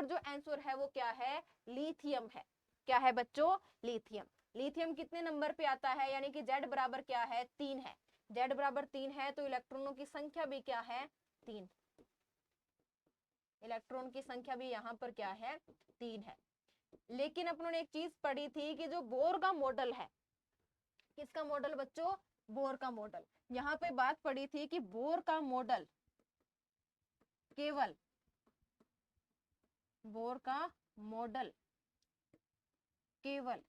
Speaker 1: जो आंसर है वो क्या है, लिथियम है। क्या है बच्चों, लिथियम। लिथियम कितने नंबर पे आता है, यानी कि Z बराबर क्या है, 3 है। Z बराबर 3 है तो इलेक्ट्रॉनों की संख्या भी क्या है, 3। इलेक्ट्रॉन की संख्या भी यहाँ पर क्या है, 3 है। लेकिन अपनों ने एक चीज पढ़ी थी कि जो बोर का मॉडल है, किसका मॉडल बच्चों, बोर का मॉडल, यहाँ पे बात पढ़ी थी कि बोर का मॉडल केवल, बोर का मॉडल केवल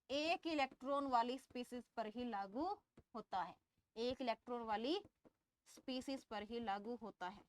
Speaker 1: एक इलेक्ट्रॉन वाली स्पीसीज पर ही लागू होता है, एक इलेक्ट्रॉन वाली स्पीसीज पर ही लागू होता है।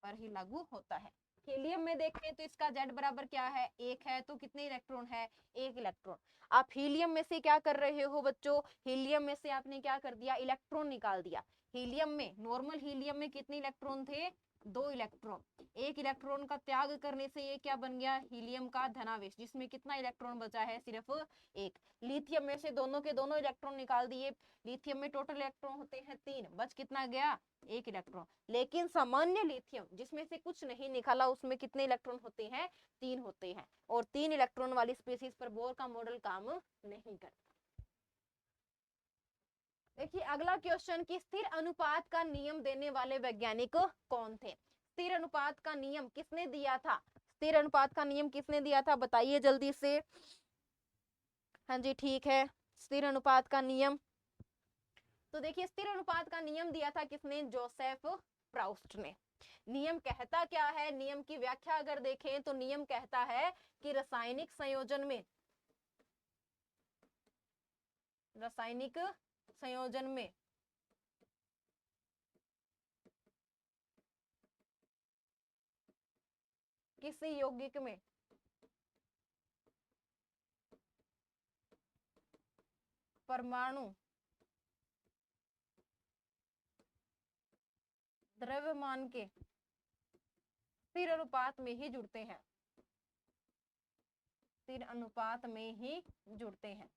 Speaker 1: पर ही लागू होता है। हीलियम में देखें तो इसका Z बराबर क्या है, 1 है, तो कितने इलेक्ट्रॉन है, 1 इलेक्ट्रॉन। आप हीलियम में से क्या कर रहे हो बच्चों, हीलियम में से आपने क्या कर दिया, इलेक्ट्रॉन निकाल दिया। हीलियम में, नॉर्मल हीलियम में कितने इलेक्ट्रॉन थे, 2 इलेक्ट्रॉन। 1 इलेक्ट्रॉन का त्याग करने से ये क्या बन गया, हीलियम का धनावेश, जिसमें कितना इलेक्ट्रॉन बचा है, सिर्फ 1। लिथियम में से दोनों के दोनों इलेक्ट्रॉन निकाल दिए, लिथियम में टोटल इलेक्ट्रॉन होते हैं 3, बच कितना गया, 1 इलेक्ट्रॉन। लेकिन सामान्य लिथियम जिसमें से कुछ नहीं निकाला, उसमें कितने इलेक्ट्रॉन होते हैं, 3 होते हैं। और 3 इलेक्ट्रॉन वाली स्पीसीज पर बोर का मॉडल काम नहीं करता। देखिए अगला क्वेश्चन कि स्थिर अनुपात का नियम देने वाले वैज्ञानिक कौन थे। स्थिर अनुपात का नियम किसने दिया था, स्थिर अनुपात का नियम किसने दिया था, बताइए जल्दी से। हाँ जी ठीक है, स्थिर अनुपात का नियम, तो देखिए स्थिर अनुपात का नियम दिया था किसने, जोसेफ प्राउस्ट ने। नियम कहता क्या है, नियम की व्याख्या अगर देखें तो नियम कहता है कि रासायनिक संयोजन में, रासायनिक संयोजन में किसी यौगिक में परमाणु द्रव्यमान के स्थिर अनुपात में ही जुड़ते हैं, स्थिर अनुपात में ही जुड़ते हैं।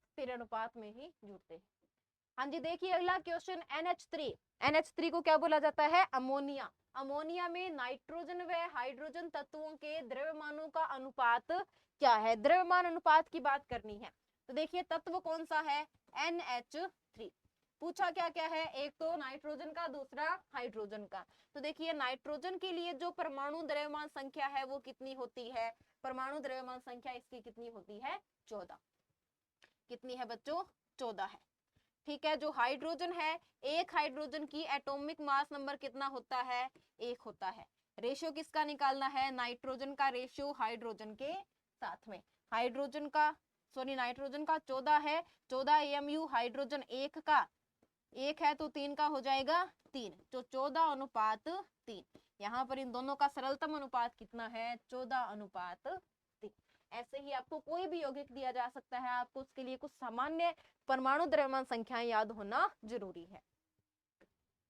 Speaker 1: स्थिर अनुपात में ही जुड़ते हैं। हाँ जी देखिए अगला क्वेश्चन NH3, NH3 को क्या बोला जाता है, अमोनिया। अमोनिया में नाइट्रोजन व हाइड्रोजन तत्वों के द्रव्यमानों का अनुपात क्या है, द्रव्यमान अनुपात की बात करनी है। तो देखिए तत्व कौन सा है, NH3। पूछा क्या क्या है, एक तो नाइट्रोजन का, दूसरा हाइड्रोजन का। तो देखिए नाइट्रोजन के लिए जो परमाणु द्रव्यमान संख्या है वो कितनी होती है, परमाणु द्रव्यमान संख्या इसकी कितनी होती है, 14। कितनी है बच्चों, 14 है। ठीक है, जो हाइड्रोजन है, एक हाइड्रोजन की एटॉमिक मास नंबर कितना होता है, 1 होता है। रेशियो किसका निकालना है, नाइट्रोजन का रेशियो हाइड्रोजन के साथ में। हाइड्रोजन का, सॉरी नाइट्रोजन का 14 है, 14 AMU, हाइड्रोजन 1 का 1 है तो 3 का हो जाएगा 3, तो 14 अनुपात 3। यहाँ पर इन दोनों का सरलतम अनुपात कितना है, 14 अनुपात 3। ऐसे ही आपको कोई भी यौगिक दिया जा सकता है, आपको उसके लिए कुछ सामान्य परमाणु द्रव्यमान संख्याएं याद होना जरूरी है।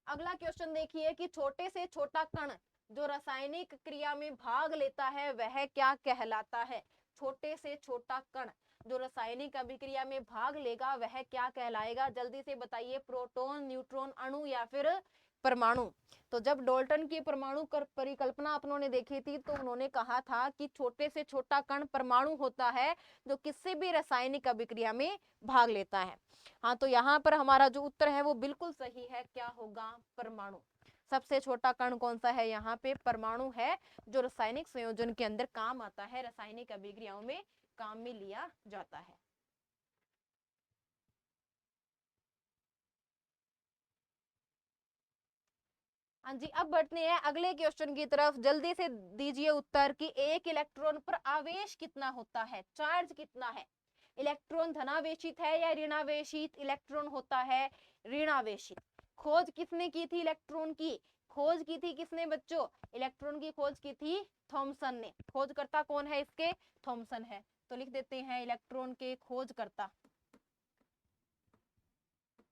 Speaker 1: अगला क्वेश्चन देखिए कि छोटे से छोटा कण जो रासायनिक क्रिया में भाग लेता है वह क्या कहलाता है। छोटे से छोटा कण जो रासायनिक अभिक्रिया में भाग लेगा वह क्या कहलाएगा, जल्दी से बताइए। प्रोटॉन, न्यूट्रॉन, अणु या फिर परमाणु। तो जब डाल्टन की परमाणु परिकल्पना अपनों ने देखी थी तो उन्होंने कहा था कि छोटे से छोटा कण परमाणु होता है जो किसी भी रासायनिक अभिक्रिया में भाग लेता है। हाँ तो यहाँ पर हमारा जो उत्तर है वो बिल्कुल सही है, क्या होगा, परमाणु। सबसे छोटा कण कौन सा है, यहाँ पे परमाणु है, जो रासायनिक संयोजन के अंदर काम आता है, रासायनिक अभिक्रियाओं में काम में लिया जाता है। हाँ जी अब बढ़ते हैं अगले क्वेश्चन की तरफ, जल्दी से दीजिए उत्तर कि एक इलेक्ट्रॉन पर आवेश कितना होता है, चार्ज कितना है। इलेक्ट्रॉन धनावेशित है या ऋणावेशित, इलेक्ट्रॉन होता है ऋणावेशित। खोज किसने की थी इलेक्ट्रॉन की, खोज की थी किसने बच्चों, इलेक्ट्रॉन की खोज की थी थॉमसन ने। खोजकर्ता कौन है इसके, थॉमसन है। तो लिख देते हैं इलेक्ट्रॉन के खोजकर्ता।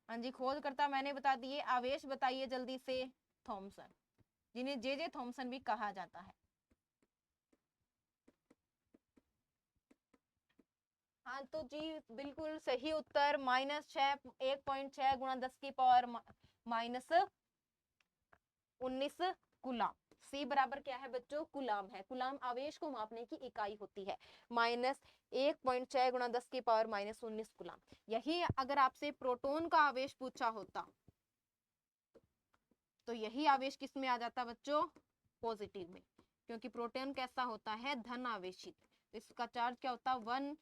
Speaker 1: हाँ जी खोजकर्ता मैंने बता दिए, आवेश बताइए जल्दी से, थॉमसन, जिन्हें जे थॉमसन भी कहा जाता है। हाँ तो जी बिल्कुल सही उत्तर, -6, 1.6 गुणा 10 की पावर -19 कूलाम। C बराबर क्या है बच्चों, कूलाम है। कूलाम आवेश को मापने की इकाई होती है। -1.6 गुणा 10 की पावर -19 कूलाम। यही अगर आपसे प्रोटॉन का आवेश पूछा होता तो यही आवेश किस में आ जाता बच्चों, पॉजिटिव में, क्योंकि प्रोटॉन कैसा होता है, धन आवेशित। तो इसका चार्ज क्या होता है, 1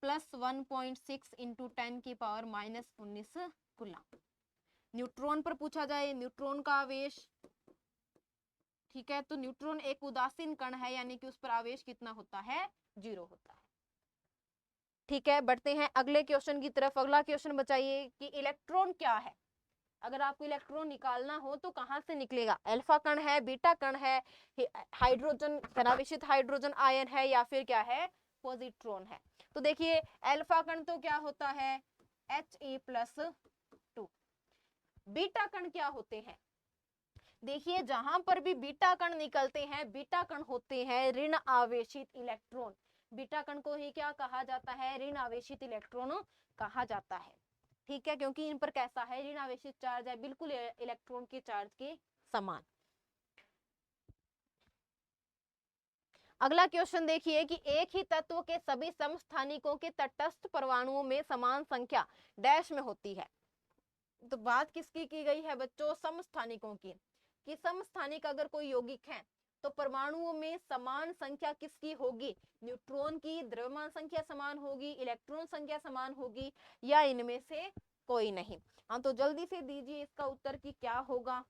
Speaker 1: + 1.6 × 10 की पावर -19 कूलाम। न्यूट्रॉन पर पूछा जाए, न्यूट्रॉन का आवेश, ठीक है, तो न्यूट्रॉन एक उदासीन कण है, यानी कि उस पर आवेश कितना होता है, 0 होता है। ठीक है, बढ़ते हैं अगले क्वेश्चन की तरफ। अगला क्वेश्चन बताइए कि इलेक्ट्रॉन क्या है। अगर आपको इलेक्ट्रॉन निकालना हो तो कहां से निकलेगा, अल्फा कण है, बीटा कण है, हाइड्रोजन धनावेशित हाइड्रोजन आयन है, या फिर क्या है, पॉजिट्रॉन है। तो देखिए अल्फा कण तो क्या होता है, He+2। बीटा कण क्या होते हैं, देखिए जहां पर भी बीटा कण निकलते हैं, बीटा कण होते हैं ऋण आवेशित इलेक्ट्रॉन। बीटा कण को ही क्या कहा जाता है, ऋण आवेशित इलेक्ट्रॉन कहा जाता है। ठीक है, क्योंकि इन पर कैसा है, ऋण आवेशित चार्ज है, बिल्कुल इलेक्ट्रॉन के चार्ज के समान। अगला क्वेश्चन देखिए कि एक ही तत्व के सभी समस्थानिकों के तटस्थ परमाणुओं में समान संख्या डैश में होती है। तो बात किसकी की गई है बच्चों, समस्थानिकों की, कि समस्थानिक अगर कोई यौगिक है तो परमाणुओं में समान संख्या किसकी होगी, न्यूट्रॉन की द्रव्यमान संख्या समान होगी, इलेक्ट्रॉन संख्या समान होगी, या इनमें से कोई नहीं। हाँ, तो जल्दी से दीजिए इसका उत्तर की क्या होगा।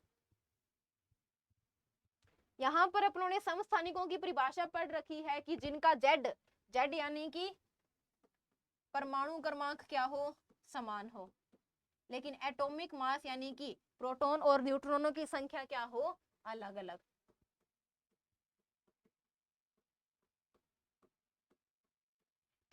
Speaker 1: यहाँ पर अपनों ने समस्थानिकों की परिभाषा पढ़ रखी है कि जिनका जेड जेड यानी कि परमाणु क्रमांक क्या हो, समान हो, लेकिन एटॉमिक मास यानी कि प्रोटॉन और न्यूट्रॉनों की संख्या क्या हो, अलग अलग।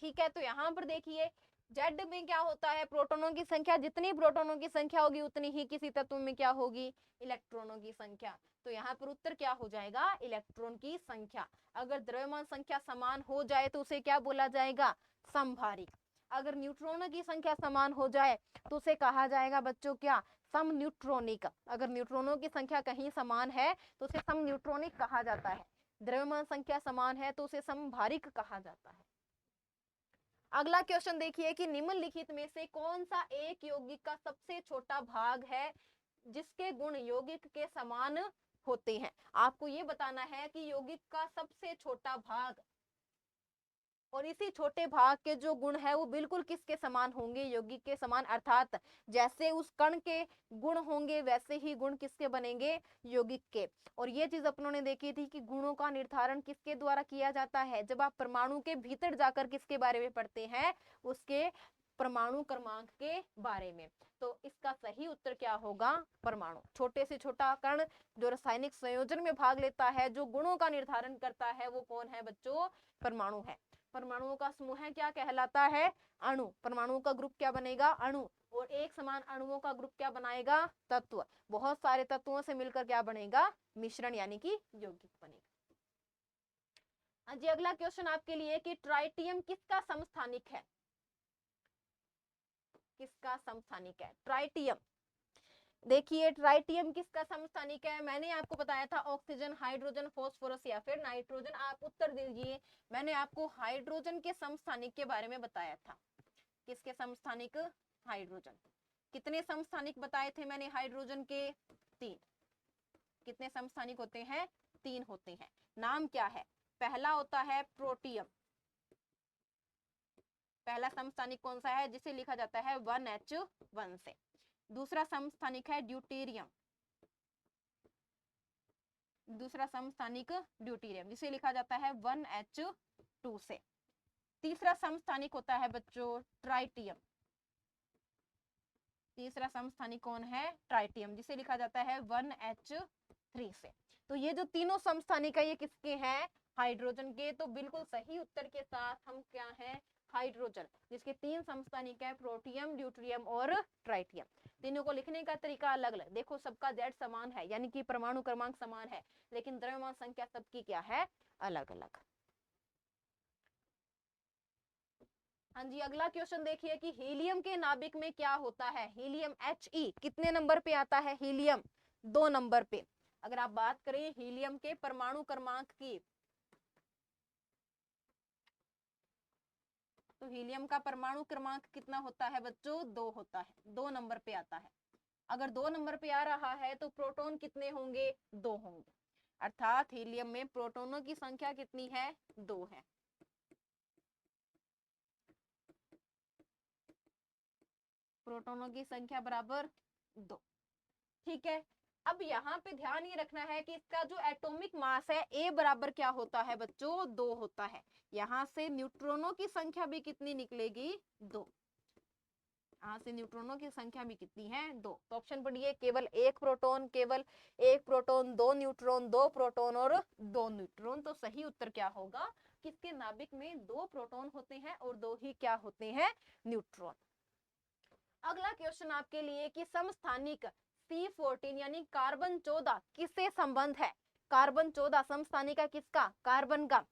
Speaker 1: ठीक है, तो यहाँ पर देखिए जेड में क्या होता है, प्रोटॉनों की संख्या, जितनी प्रोटॉनों की संख्या होगी उतनी ही किसी तत्व में क्या होगी, इलेक्ट्रॉनों की संख्या। तो यहाँ पर उत्तर क्या हो जाएगा, इलेक्ट्रॉन की संख्या। अगर द्रव्यमान संख्या समान हो जाए तो उसे क्या बोला जाएगा, समभारिक। अगर न्यूट्रॉनों की संख्या समान हो जाए तो उसे कहा जाएगा बच्चों क्या, सम न्यूट्रॉनिक। अगर न्यूट्रॉनों की संख्या कहीं समान है तो उसे सम न्यूट्रॉनिक कहा जाता है। द्रव्यमान संख्या समान है तो उसे समभारिक कहा जाता है। अगला क्वेश्चन देखिए कि निम्नलिखित में से कौन सा एक यौगिक का सबसे छोटा भाग है जिसके गुण यौगिक के समान होते हैं। आपको ये बताना है कि यौगिक का सबसे छोटा भाग और इसी छोटे भाग के जो गुण है वो बिल्कुल किसके समान होंगे, यौगिक के समान। अर्थात जैसे उस कण के गुण होंगे वैसे ही गुण किसके बनेंगे, यौगिक के। और ये चीज अपनों ने देखी थी कि गुणों का निर्धारण किसके द्वारा किया जाता है, जब आप परमाणु के भीतर जाकर किसके बारे में पढ़ते हैं, उसके परमाणु क्रमांक के बारे में। तो इसका सही उत्तर क्या होगा, परमाणु। छोटे से छोटा कण जो रासायनिक संयोजन में भाग लेता है, जो गुणों का निर्धारण करता है, वो कौन है बच्चों, परमाणु है। परमाणुओं का समूह है क्या कहलाता है, अणु। परमाणुओं का ग्रुप क्या बनेगा, अणु। और एक समान अणुओं का ग्रुप क्या बनाएगा, तत्व। बहुत सारे तत्वों से मिलकर क्या बनेगा, मिश्रण यानी कि यौगिक बनेगा। जी अगला क्वेश्चन आपके लिए कि ट्राइटियम किसका समस्थानिक है, किसका समस्थानिक है ट्राइटियम। देखिए ट्राइटियम किसका समस्थानिक है, मैंने आपको बताया था ऑक्सीजन, हाइड्रोजन, फास्फोरस या फिर नाइट्रोजन। आप उत्तर दीजिए। मैंने आपको हाइड्रोजन के समस्थानिक के बारे में बताया था। किसके समस्थानिक, हाइड्रोजन। कितने समस्थानिक बताए थे मैंने हाइड्रोजन के, 3। कितने समस्थानिक होते हैं, 3 होते हैं। नाम क्या है, पहला होता है प्रोटियम। पहला समस्थानिक कौन सा है, जिसे लिखा जाता है 1H1 से। दूसरा समस्थानिक है ड्यूटेरियम। दूसरा समस्थानिक ड्यूटेरियम, जिसे लिखा जाता है 1H2 से। तीसरा समस्थानिक होता है बच्चों ट्राइटियम। तीसरा समस्थानिक कौन है, ट्राइटियम, जिसे लिखा जाता है 1H3 से। तो ये जो तीनों समस्थानिक है ये किसके हैं, हाइड्रोजन के। तो बिल्कुल सही उत्तर के साथ हम क्या है, हाइड्रोजन, जिसके 3 समस्थानिक है, प्रोटियम, ड्यूटेरियम और ट्राइटियम। तीनों को लिखने का तरीका अलग अलग। देखो सबका जेड समान है, यानी कि परमाणु क्रमांक समान है, लेकिन द्रव्यमान संख्या सबकी क्या है, अलग अलग। हाँ जी अगला क्वेश्चन देखिए कि हीलियम के नाभिक में क्या होता है, हीलियम He कितने नंबर पे आता है, हीलियम 2 नंबर पे। अगर आप बात करें हीलियम के परमाणु क्रमांक की, तो हीलियम का परमाणु क्रमांक कितना होता है बच्चों? 2 होता है, 2 नंबर पे आता है। अगर 2 नंबर पे आ रहा है तो प्रोटॉन कितने होंगे? 2 होंगे। अर्थात हीलियम में प्रोटॉनों की संख्या कितनी है? 2 है। प्रोटॉनों की संख्या बराबर 2। ठीक है, अब यहाँ पे ध्यान ये रखना है कि इसका जो एटॉमिक मास है ए बराबर क्या होता है बच्चों? 2 होता है। यहाँ से न्यूट्रॉनों की संख्या भी कितनी निकलेगी? 2। यहाँ से न्यूट्रॉनों की संख्या भी कितनी है? 2। तो ऑप्शन पढ़िए, केवल एक प्रोटॉन, केवल एक प्रोटॉन, 2 न्यूट्रॉन, 2 प्रोटॉन और 2 न्यूट्रॉन। तो सही उत्तर क्या होगा? किसके नाभिक में 2 प्रोटॉन होते हैं और 2 ही क्या होते हैं? न्यूट्रॉन। अगला क्वेश्चन आपके लिए कि समस्थानिक C14 यानी कार्बन 14 किससे संबंध है? कार्बन 14 समस्थानिक है किसका? कार्बन का।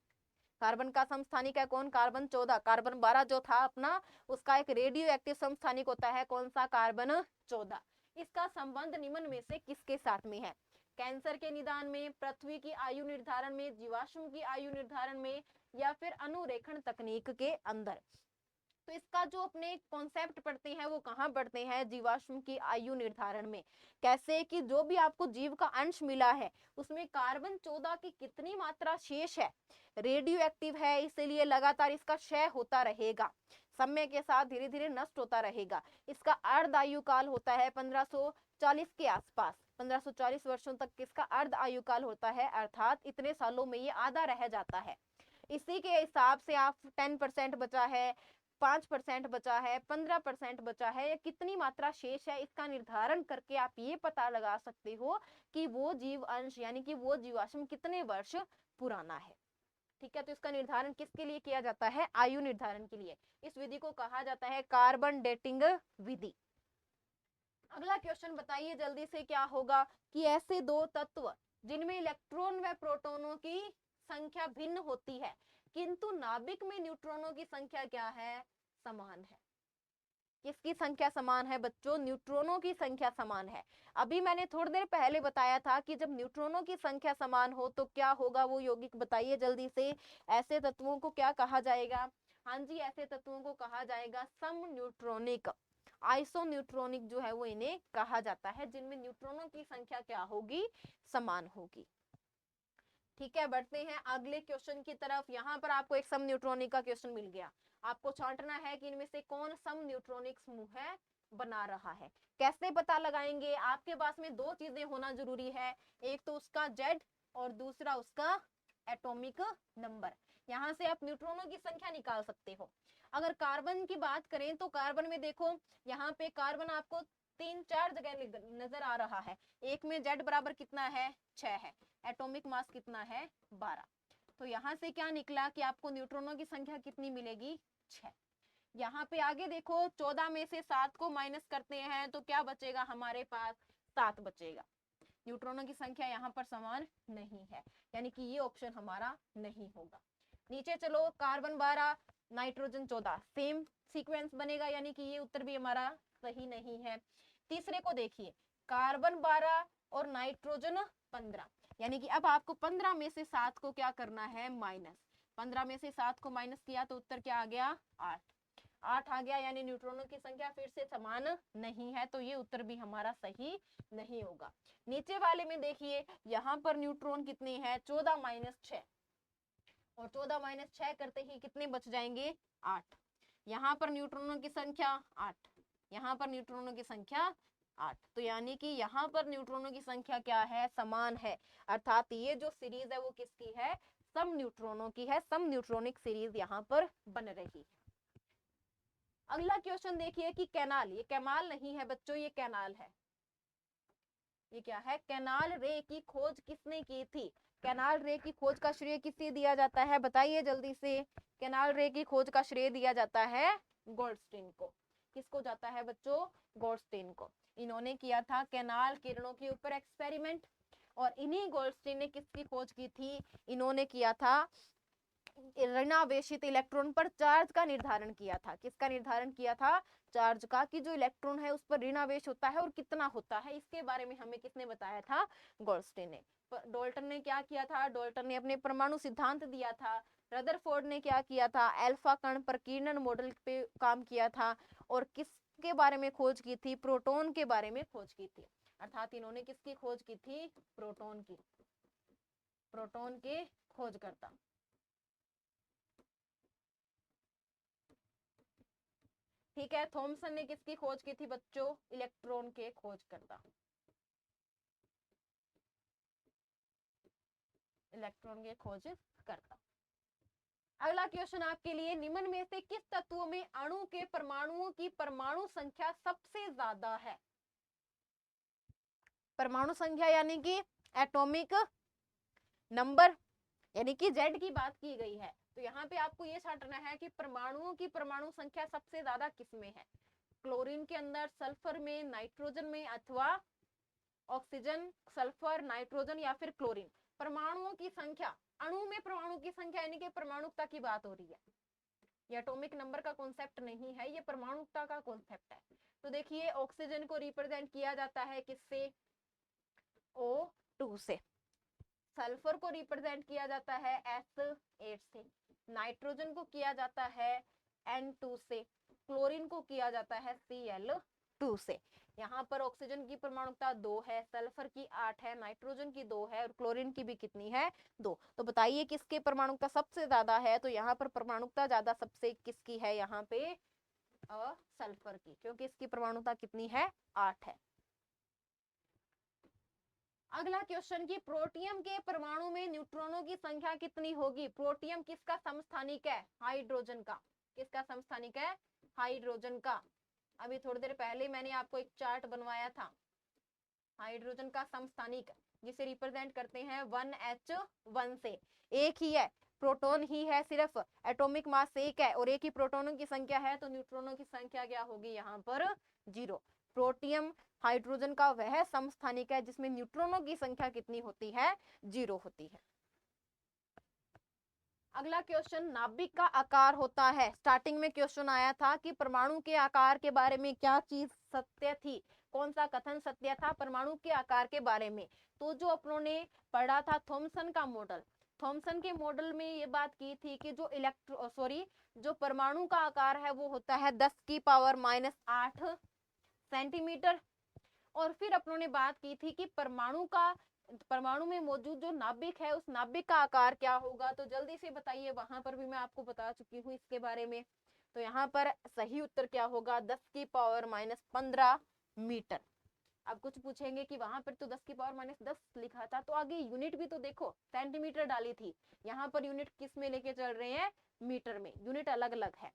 Speaker 1: कार्बन का समस्थानिक है कौन? कार्बन 14। कार्बन 12 जो था अपना, उसका एक रेडियो एक्टिव समस्थानिक होता है कौन सा? कार्बन 14। इसका संबंध निम्न में से किसके साथ में है? कैंसर के निदान में, पृथ्वी की आयु निर्धारण में, जीवाश्म की आयु निर्धारण में, या फिर अनुरेखण तकनीक के अंदर। तो इसका जो अपने कॉन्सेप्ट पढ़ते हैं वो कहाँ पढ़ते हैं? जीवाश्म की आयु निर्धारण में। कैसे कि जो भी आपको जीव का अंश मिला है उसमें कार्बन 14 की कितनी मात्रा शेष है, रेडियो एक्टिव है, इसलिए लगातार इसका क्षय होता रहेगा, समय के साथ धीरे धीरे नष्ट होता रहेगा। इसका अर्ध आयु काल होता है 1540 के आसपास, 1540 वर्षों तक किसका अर्ध आयु काल होता है, अर्थात इतने सालों में ये आधा रह जाता है। इसी के हिसाब से आप 10% बचा है, 5% बचा है, 15% बचा है, या कितनी मात्रा शेष है, इसका निर्धारण करके आप ये पता लगा सकते हो कि वो जीव अंश यानी कि वो जीवाश्म कितने वर्ष पुराना है। ठीक है, तो इसका निर्धारण किसके लिए किया जाता है? आयु निर्धारण के लिए। इस विधि को कहा जाता है कार्बन डेटिंग विधि। अगला क्वेश्चन बताइए जल्दी से, क्या होगा कि ऐसे दो तत्व जिनमें इलेक्ट्रॉन व प्रोटॉनों की संख्या भिन्न होती है किंतु नाभिक में न्यूट्रॉनों की संख्या क्या है? समान है। किसकी संख्या समान है बच्चों? न्यूट्रॉनों की संख्या समान है। अभी मैंने थोड़ी देर पहले बताया था कि जब न्यूट्रॉनों की संख्या समान हो तो क्या होगा वो यौगिक, बताइए जल्दी से। ऐसे तत्वों को क्या कहा जाएगा? हाँ जी, ऐसे तत्वों को कहा जाएगा सम न्यूट्रॉनिक, आइसोन्यूट्रॉनिक जो है वो इन्हें कहा जाता है, जिनमें न्यूट्रॉनों की संख्या क्या होगी? समान होगी। ठीक है, बढ़ते हैं अगले क्वेश्चन की तरफ। यहाँ पर आपको एक सम न्यूट्रॉनिक का क्वेश्चन मिल गया। आपको छांटना है कि इनमें से कौन सम न्यूट्रॉनिक समूह है बना रहा है। कैसे पता लगाएंगे? आपके पास में 2 चीजें होना जरूरी है, एक तो उसका जेड और दूसरा उसका एटॉमिक नंबर। यहाँ से आप न्यूट्रॉनों की संख्या निकाल सकते हो। अगर कार्बन की बात करें तो कार्बन में देखो, यहाँ पे कार्बन आपको 3-4 जगह नजर आ रहा है। एक में जेड बराबर कितना है? 6 है। एटॉमिक मास कितना है? 12। तो यहाँ से क्या निकला कि आपको न्यूट्रॉनों की संख्या कितनी मिलेगी? 6। यहाँ पे आगे देखो, 14 में से 7 को माइनस करते हैं तो क्या बचेगा हमारे पास? 7 बचेगा। न्यूट्रॉनों की संख्या यहाँ पर समान नहीं है, यानी कि ये ऑप्शन हमारा नहीं होगा। नीचे चलो, कार्बन 12 नाइट्रोजन 14, सेम सीक्वेंस बनेगा, यानी कि ये उत्तर भी हमारा सही नहीं है। तीसरे को देखिए, कार्बन 12 और नाइट्रोजन 15, यानी कि अब आपको 15 में से 7 को क्या करना है? माइनस। 15 में से 7 को माइनस किया तो उत्तर क्या आ गया? 8। 8 आ गया, यानी न्यूट्रॉनों की संख्या फिर से समान नहीं है, तो ये उत्तर भी हमारा सही नहीं होगा। नीचे वाले में देखिए, यहाँ पर न्यूट्रॉन कितने हैं? 14 माइनस 6, और 14 माइनस 6 करते ही कितने बच जाएंगे? 8। यहाँ पर न्यूट्रॉनों की संख्या 8, यहाँ पर न्यूट्रॉनों की संख्या 8, तो यानी कि यहाँ पर न्यूट्रॉनों की संख्या क्या है? समान है। अर्थात ये जो सीरीज है वो किसकी है? सम न्यूट्रॉनों की है। सम न्यूट्रॉनिक सीरीज यहाँ पर बन रही है। अगला क्वेश्चन देखिए कि कैनाल, ये कैमाल नहीं है बच्चों, ये कैनाल है। ये क्या है? कैनाल रे की खोज किसने की थी? कैनाल रे की खोज का श्रेय किसे दिया जाता है? बताइए जल्दी से। कैनाल रे की खोज का श्रेय दिया जाता है गोल्डस्टीन को। किसको जाता है बच्चों? गोल्डस्टीन को। इन्होंने किया था कैनाल किरणों के ऊपर एक्सपेरिमेंट, और इन्हीं गोल्डस्टीन ने किसकी खोज की थी? इन्होंने किया था ऋणावेशित इलेक्ट्रॉन पर चार्ज का निर्धारण किया था। किसका निर्धारण किया था? चार्ज का, कि जो इलेक्ट्रॉन है उस पर ऋणावेश होता है और कितना होता है, इसके बारे में हमें किसने बताया था? गोल्डस्टीन ने। डाल्टन ने क्या किया था? डाल्टन ने अपने परमाणु सिद्धांत दिया था। रदरफोर्ड ने क्या किया था? अल्फा कण प्रकीर्णन मॉडल पे काम किया था। और किसके बारे में खोज की थी? प्रोटॉन के बारे में खोज की थी। अर्थात इन्होंने किसकी खोज की थी? प्रोटॉन की। प्रोटॉन के खोजकर्ता। ठीक है। थॉमसन ने किसकी खोज की थी बच्चों? इलेक्ट्रॉन के खोजकर्ता। इलेक्ट्रॉन के खोजकर्ता। अगला क्वेश्चन आपके लिए, निम्न में से किस तत्वों में अणु के परमाणुओं की परमाणु संख्या सबसे ज्यादा है? परमाणु संख्या यानी कि एटॉमिक नंबर, यानी कि जेड की बात की गई है। तो यहाँ पे आपको ये छांटना है कि परमाणुओं की परमाणु संख्या सबसे ज्यादा किसमें है? क्लोरीन के अंदर, सल्फर में, नाइट्रोजन में, अथवा ऑक्सीजन, सल्फर, नाइट्रोजन या फिर क्लोरीन। परमाणुओं की संख्या, अणु में परमाणु की संख्या यानी कि परमाणुकता की बात हो रही है। ये एटॉमिक नंबर का कॉन्सेप्ट नहीं है, ये परमाणुकता का कॉन्सेप्ट है। तो देखिए, ऑक्सीजन को रिप्रेजेंट किया जाता है किससे? O2 से। सल्फर को रिप्रेजेंट किया जाता है S8 से। नाइट्रोजन को किया जाता है N2 से। क्लोरीन को किया जाता है Cl2 से। यहाँ पर ऑक्सीजन की परमाणुकता 2 है, सल्फर की 8 है, नाइट्रोजन की 2 है और क्लोरीन की भी कितनी है? 2। तो बताइए किसके परमाणुकता सबसे ज्यादा है? तो यहाँ पर परमाणुकता ज्यादा सबसे किसकी है? यहाँ पे सल्फर की, क्योंकि इसकी परमाणुकता कितनी है? 8 है। अगला क्वेश्चन, की प्रोटियम के परमाणु में न्यूट्रॉनों की संख्या कितनी होगी? प्रोटियम किसका समस्थानिक है? हाइड्रोजन का। किसका समस्थानिक है? हाइड्रोजन का। अभी थोड़ी देर पहले मैंने आपको एक चार्ट बनवाया था हाइड्रोजन का समस्थानिक, जिसे रिप्रेजेंट करते हैं 1H1 से। एक ही है, प्रोटॉन ही है सिर्फ, एटॉमिक मास एक है और एक ही प्रोटॉनों की संख्या है, तो न्यूट्रॉनों की संख्या क्या होगी? यहाँ पर 0। प्रोटियम हाइड्रोजन का वह समस्थानिक है जिसमें न्यूट्रॉनों की संख्या कितनी होती है? 0 होती है। अगला क्वेश्चन, नाभिक का आकार होता है। स्टार्टिंग में क्वेश्चन आया था कि परमाणु के आकार के बारे में क्या चीज सत्य थी? कौन सा कथन सत्य था परमाणु के आकार के बारे में? तो जो अपनों ने पढ़ा था थॉमसन का मॉडल, थॉमसन के मॉडल में ये बात की थी कि जो परमाणु का आकार है वो होता है 10⁻⁸ सेंटीमीटर। और फिर अपनों ने बात की थी कि परमाणु में मौजूद जो नाभिक है उस नाभिक का आकार क्या होगा? तो जल्दी से बताइए, वहां पर भी मैं आपको बता चुकी हूँ इसके बारे में। तो यहाँ पर सही उत्तर क्या होगा? 10⁻⁻15 मीटर। अब कुछ पूछेंगे कि वहां पर तो 10⁻⁻10 लिखा था, तो आगे यूनिट भी तो देखो, सेंटीमीटर डाली थी। यहाँ पर यूनिट किस में लेके चल रहे हैं? मीटर में। यूनिट अलग अलग है।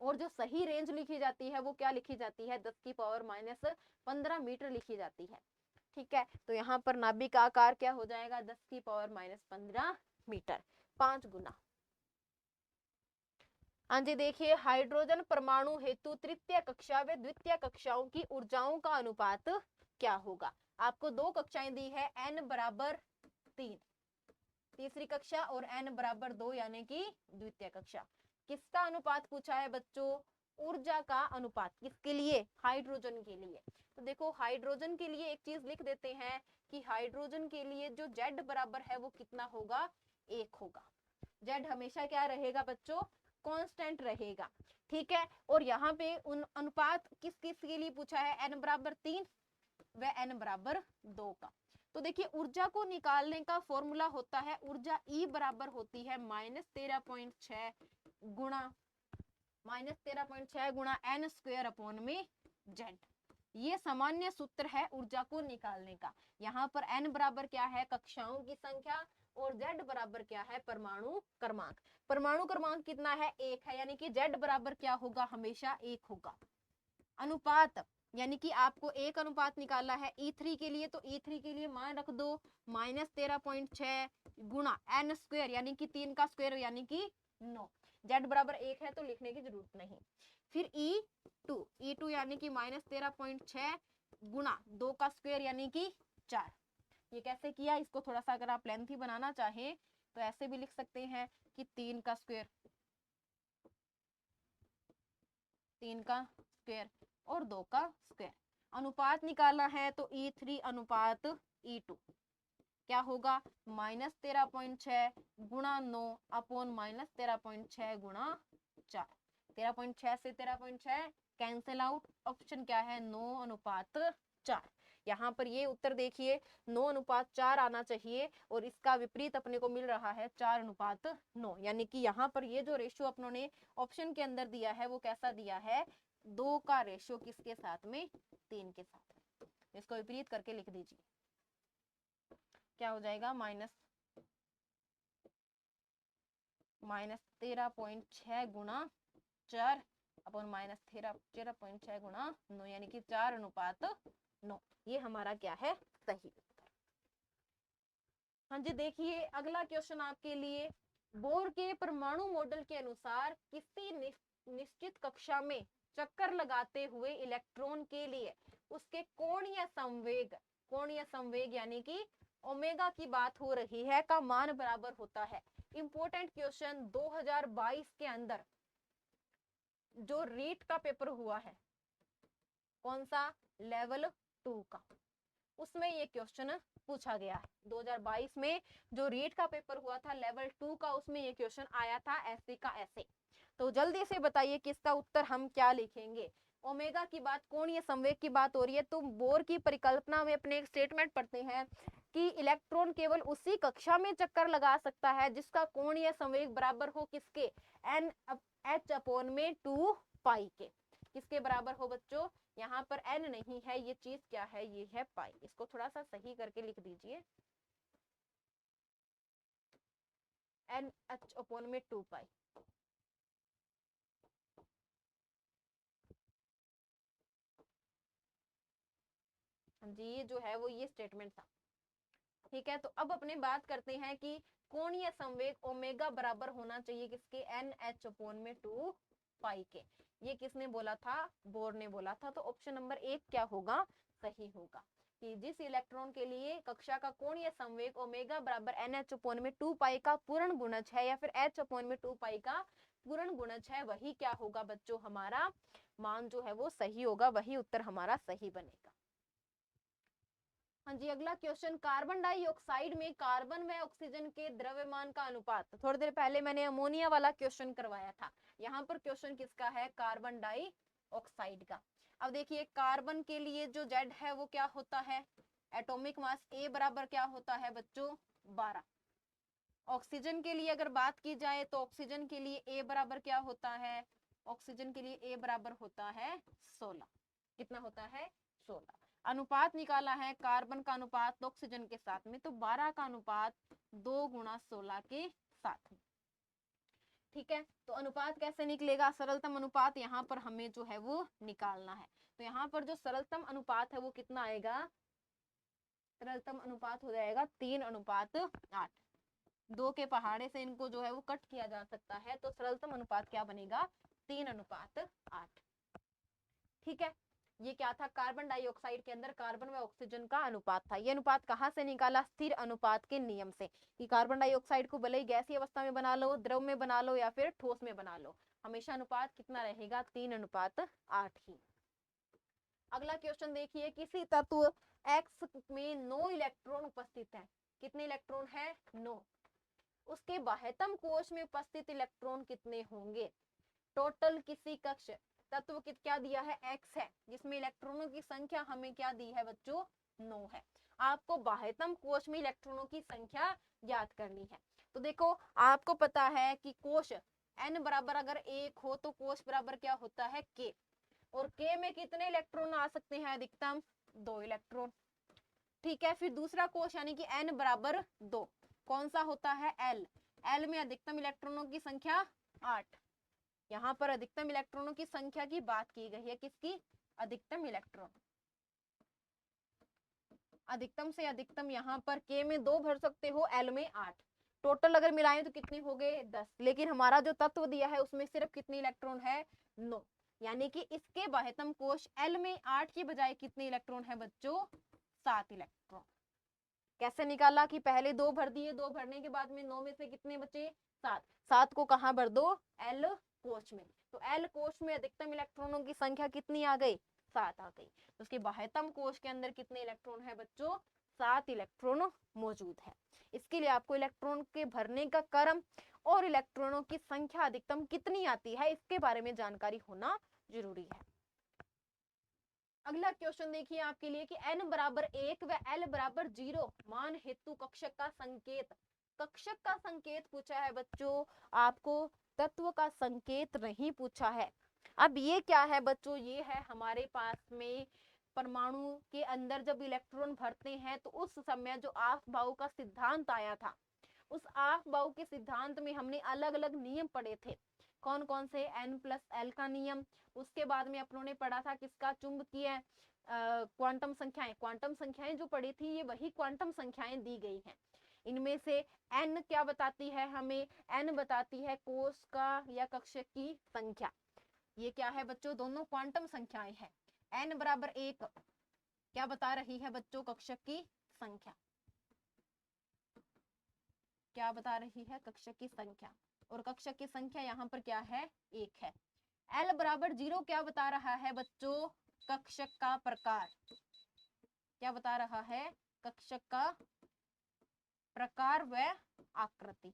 Speaker 1: और जो सही रेंज लिखी जाती है वो क्या लिखी जाती है? 10⁻⁻15 मीटर लिखी जाती है। ठीक है। तो यहाँ पर नाभिक का आकार क्या हो जाएगा? 10⁻⁻15 मीटर, 5 गुना। हाँ जी, देखिए, हाइड्रोजन परमाणु हेतु तृतीय कक्षा व द्वितीय कक्षाओं की ऊर्जाओं का अनुपात क्या होगा? आपको 2 कक्षाएं दी है, n बराबर 3 तीसरी कक्षा और n बराबर 2 यानी कि द्वितीय कक्षा। किसका अनुपात पूछा है बच्चों? ऊर्जा का अनुपात। किसके लिए? हाइड्रोजन के लिए। तो देखो, हाइड्रोजन के लिए एक चीज लिख देते हैं कि हाइड्रोजन के लिए जो Z बराबर है वो कितना होगा? 1 होगा। Z हमेशा क्या रहेगा बच्चों? कांस्टेंट रहेगा। ठीक है। और यहाँ पे उन अनुपात किस किस के लिए पूछा है? n बराबर 3 व n बराबर 2 का। तो देखिए, ऊर्जा को निकालने का फॉर्मूला होता है, ऊर्जा E बराबर होती है -13.6 गुणा n² Z। ये सामान्य सूत्र है ऊर्जा को निकालने का। यहाँ पर n बराबर क्या है? कक्षाओं की संख्या, और Z बराबर क्या है? परमाणु क्रमांक। परमाणु क्रमांक कितना है? 1 है, यानी कि Z बराबर क्या होगा? हमेशा 1 होगा। अनुपात, यानी कि आपको एक अनुपात निकालना है E3 के लिए, तो E3 के लिए मान रख दो -13.6 गुणा n² यानी कि 3 का स्क्वायर यानी कि 9। Z बराबर 1 है तो लिखने की जरूरत नहीं। फिर E2 यानी कि -13.6 गुणा 2 का स्क्वायर यानी कि 4। ये कैसे किया? इसको थोड़ा सा अगर आप लेंथी बनाना चाहें तो ऐसे भी लिख सकते हैं कि 3 का स्क्वायर, 3 का स्क्वायर और 2 का स्क्वायर। अनुपात निकालना है तो E3 अनुपात E2 क्या होगा, -13.6 गुणा 9 अपॉन -13.6 गुणा 4। 13.6 से 13.6 कैंसिल आउट, ऑप्शन क्या है 9 अनुपात 4। यहाँ पर ये उत्तर देखिए 9 अनुपात 4 आना चाहिए और इसका विपरीत अपने को मिल रहा है 4 अनुपात 9, यानी कि यहाँ पर ये जो रेशियो अपनों ने ऑप्शन के अंदर दिया है वो कैसा दिया है, 2 का रेशियो किसके साथ में, 3 के साथ। इसको विपरीत करके लिख दीजिए, क्या हो जाएगा, -13.6 गुणा 4 अपन -13.6 गुणा 9, यानी कि 4 अनुपात 9। ये हमारा क्या है, सही उत्तर। हाँ जी, देखिए अगला क्वेश्चन आपके लिए, बोर के परमाणु मॉडल के अनुसार किसी निश्चित कक्षा में चक्कर लगाते हुए इलेक्ट्रॉन के लिए उसके कोणीय संवेग यानी कि ओमेगा की बात हो रही है का मान बराबर होता है। इंपॉर्टेंट क्वेश्चन 2022 के अंदर जो रीट का पेपर हुआ है, कौन सा, लेवल 2 का, उसमें ये क्वेश्चन पूछा गया है। 2022 में जो रीट का पेपर हुआ था लेवल 2 का, उसमें ये क्वेश्चन आया था ऐसे का ऐसे। तो जल्दी से बताइए कि इसका उत्तर हम क्या लिखेंगे। ओमेगा की बात, कोणीय संवेग की बात हो रही है, तो बोर की परिकल्पना में अपने एक स्टेटमेंट पढ़ते हैं कि इलेक्ट्रॉन केवल उसी कक्षा में चक्कर लगा सकता है जिसका कोणीय संवेग बराबर हो किसके, h/2 पाई के। किसके बराबर हो बच्चों, यहाँ पर n नहीं है, ये चीज क्या है, ये है पाई। इसको थोड़ा सा सही करके लिख दीजिए, NH/2 पाई। जी, ये जो है वो ये स्टेटमेंट था, ठीक है। तो अब अपने बात करते हैं कि कोणीय संवेग ओमेगा बराबर होना चाहिए किसके, NH/2 पाई के। ये किसने बोला था, बोर ने बोला था। तो ऑप्शन नंबर 1 क्या होगा, सही होगा कि जिस इलेक्ट्रॉन के लिए कक्षा का कोणीय संवेग ओमेगा बराबर NH/2 पाई का पूर्ण गुणज है या फिर H/2 पाई का पूर्ण गुणज है, वही क्या होगा बच्चों, हमारा मान जो है वो सही होगा, वही उत्तर हमारा सही बनेगा। हाँ जी, अगला क्वेश्चन, कार्बन डाइऑक्साइड में कार्बन व ऑक्सीजन के द्रव्यमान का अनुपात। थोड़ी देर पहले मैंने अमोनिया वाला क्वेश्चन करवाया था, यहाँ पर क्वेश्चन किसका है, कार्बन डाइऑक्साइड का। अब देखिए कार्बन के लिए जो Z है वो क्या होता है, एटॉमिक मास A बराबर क्या होता है बच्चों, 12। ऑक्सीजन के लिए अगर बात की जाए तो ऑक्सीजन के लिए A बराबर क्या होता है, ऑक्सीजन के लिए A बराबर होता है 16। कितना होता है, 16। अनुपात निकाला है कार्बन का अनुपात ऑक्सीजन के साथ में, तो 12 का अनुपात 2 गुणा 16 के साथ में, ठीक है। तो अनुपात कैसे निकलेगा, सरलतम अनुपात यहाँ पर हमें जो है वो निकालना है। तो यहाँ पर जो सरलतम अनुपात है वो कितना आएगा, सरलतम अनुपात हो जाएगा 3:8। 2 के पहाड़े से इनको जो है वो कट किया जा सकता है, तो सरलतम अनुपात क्या बनेगा, 3:8, ठीक है। ये क्या था, कार्बन डाइऑक्साइड के अंदर कार्बन व ऑक्सीजन का अनुपात था। ये अनुपात कहाँ से निकाला, स्थिर अनुपात के नियम से, कि कार्बन डाइऑक्साइड को भले ही गैसीय अवस्था में बना लो, द्रव में बना लो या फिर ठोस में बना लो, हमेशा अनुपात कितना रहेगा, 3:8 ही। अगला क्वेश्चन देखिए, किसी तत्व X में 9 इलेक्ट्रॉन उपस्थित है। कितने इलेक्ट्रॉन है, 9। उसके बाह्यतम कोश में उपस्थित इलेक्ट्रॉन कितने होंगे। टोटल किसी कक्ष तत्व की क्या दिया है, X है, जिसमें इलेक्ट्रॉनों की संख्या हमें क्या दी है बच्चों, 9 है। आपको बाह्यतम कोश में इलेक्ट्रॉनों की संख्या ज्ञात करनी है। तो देखो आपको पता है कि कोश n बराबर अगर 1 हो तो कोश बराबर क्या होता है, k, और k में कितने इलेक्ट्रॉन आ सकते हैं, अधिकतम 2 इलेक्ट्रॉन, ठीक है। फिर दूसरा कोश यानी कि n बराबर 2, कौन सा होता है, l में अधिकतम इलेक्ट्रॉनों की संख्या 8। यहाँ पर अधिकतम इलेक्ट्रॉनों की संख्या की बात की गई है, किसकी, अधिकतम इलेक्ट्रॉन। अधिकतम से अधिकतम यहाँ पर k में 2 भर सकते हो, l में 8। टोटल अगर मिलाएं तो कितने हो गए, 10। लेकिन हमारा जो तत्व दिया है उसमें सिर्फ कितने इलेक्ट्रॉन है, 9, यानी कि इसके बाह्यतम कोश l में 8 की बजाय कितने इलेक्ट्रॉन है बच्चों, 7 इलेक्ट्रॉन। कैसे निकाला कि पहले 2 भर दिए, 2 भरने के बाद में 9 में से कितने बचे, 7, 7 को कहाँ भर दो, एल कोश में। तो एल कोश में अधिकतम इलेक्ट्रॉनों की संख्या कितनी आ गई, 7 आ गई। तो उसके बाह्यतम कोश के अंदर कितने इलेक्ट्रॉन है बच्चों, 7 इलेक्ट्रॉन मौजूद है। इसके लिए आपको इलेक्ट्रॉन के भरने का क्रम और इलेक्ट्रॉनों की संख्या अधिकतम कितनी आती है इसके बारे में जानकारी होना जरूरी है। अगला क्वेश्चन देखिए आपके लिए कि n बराबर 1 व l बराबर 0 मान हेतु कक्षक का संकेत। कक्षक का संकेत पूछा है बच्चों, आपको तत्व का संकेत नहीं पूछा है। अब ये क्या है बच्चों, ये है हमारे पास में परमाणु के अंदर जब इलेक्ट्रॉन भरते हैं तो उस समय जो आफ-बाउ का सिद्धांत आया था, उस आफ-बाउ के सिद्धांत में हमने अलग अलग नियम पढ़े थे। कौन कौन से, n+l का नियम, उसके बाद में अपनों ने पढ़ा था किसका, चुंबकीय क्वांटम संख्याएं। क्वांटम संख्याएं जो पढ़ी थी ये वही क्वांटम संख्याएं दी गई हैं। इनमें से n क्या बताती है हमें, n बताती है कोश का या कक्षक की संख्या। ये क्या है बच्चों, दोनों क्वांटम संख्याएं हैं। n बराबर 1 क्या बता रही है बच्चों, कक्षक की संख्या। क्या बता रही है, कक्षक की संख्या। और कक्षक की संख्या यहाँ पर क्या है, 1 है। l बराबर 0 क्या बता रहा है बच्चों, कक्षक का प्रकार। क्या बता रहा है, कक्षक का प्रकार व आकृति।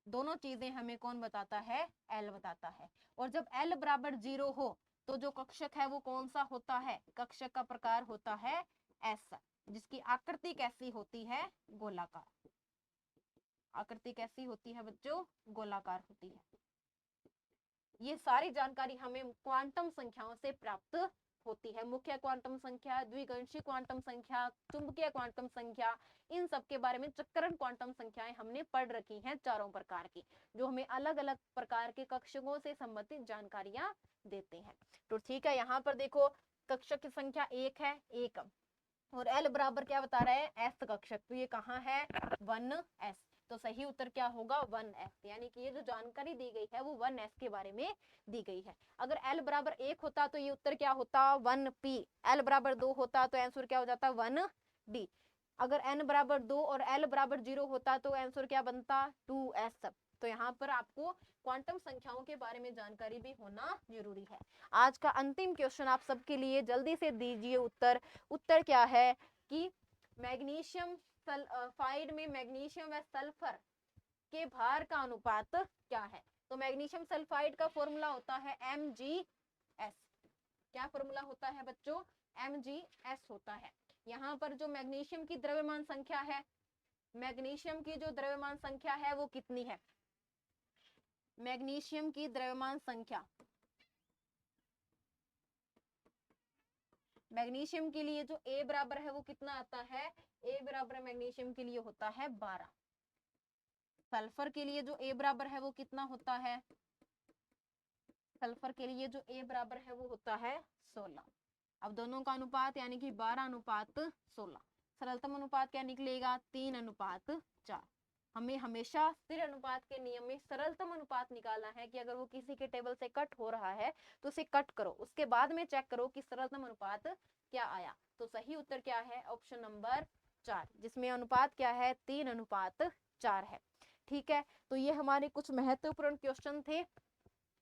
Speaker 1: दोनों चीजें हमें कौन बताता है, l बताता है। और जब l बराबर 0 हो तो जो कक्षक है वो कौन सा होता है, कक्षक का प्रकार होता है S, जिसकी आकृति कैसी होती है, गोलाकार। आकृति कैसी होती है बच्चों, गोलाकार होती है। ये सारी जानकारी हमें क्वांटम संख्याओं से प्राप्त होती है। मुख्य क्वांटम संख्या, द्विगंशी क्वांटम संख्या, चुंबकीय क्वांटम संख्या, इन सब के बारे में चक्करण क्वांटम संख्याएं हमने पढ़ रखी हैं, चारों प्रकार की, जो हमें अलग अलग प्रकार के कक्षकों से संबंधित जानकारियां देते हैं। तो ठीक है, यहाँ पर देखो कक्षक की संख्या 1 है, 1, और l बराबर क्या बता रहा है, s कक्षक। तो ये कहाँ है, 1s। तो सही उत्तर क्या होगा, 1s। यानी कि ये जो जानकारी दी गई है वो 1s के बारे में दी गई है। अगर l बराबर 1 होता तो ये उत्तर क्या होता, 1p। l बराबर 2 होता तो आंसर क्या हो जाता, 1d। अगर n बराबर 2 और l बराबर 0 होता तो आंसर क्या बनता, 2s। तो यहाँ पर आपको क्वांटम संख्याओं के बारे में जानकारी भी होना जरूरी है। आज का अंतिम क्वेश्चन आप सबके लिए, जल्दी से दीजिए उत्तर। उत्तर क्या है कि मैग्नीशियम सल्फाइड में मैग्नीशियम व सल्फर के भार का अनुपात क्या है। तो मैग्नीशियम सल्फाइड का फॉर्मूला होता है MgS। क्या फॉर्मूला होता है बच्चों, MgS होता है। यहाँ पर जो मैग्नीशियम की द्रव्यमान संख्या है, मैग्नीशियम की जो द्रव्यमान संख्या है वो कितनी है, मैग्नीशियम की द्रव्यमान संख्या, मैग्नीशियम के लिए जो A बराबर है वो कितना आता है, A बराबर मैग्नीशियम के लिए होता है 12। सल्फर के लिए जो A बराबर है वो कितना होता है, सल्फर के लिए जो A बराबर है वो होता है 16। अब दोनों का अनुपात यानी कि 12:16। सरलतम अनुपात क्या निकलेगा, 3:4। हमें हमेशा स्थिर अनुपात के नियम में सरलतम अनुपात निकालना है कि अगर वो किसी के टेबल से कट हो रहा है तो उसे कट करो, उसके बाद में चेक करो कि सरलतम अनुपात क्या आया। तो सही उत्तर क्या है, ऑप्शन नंबर 4, जिसमें अनुपात क्या है, 3:4 है। ठीक है, तो ये हमारे कुछ महत्वपूर्ण क्वेश्चन थे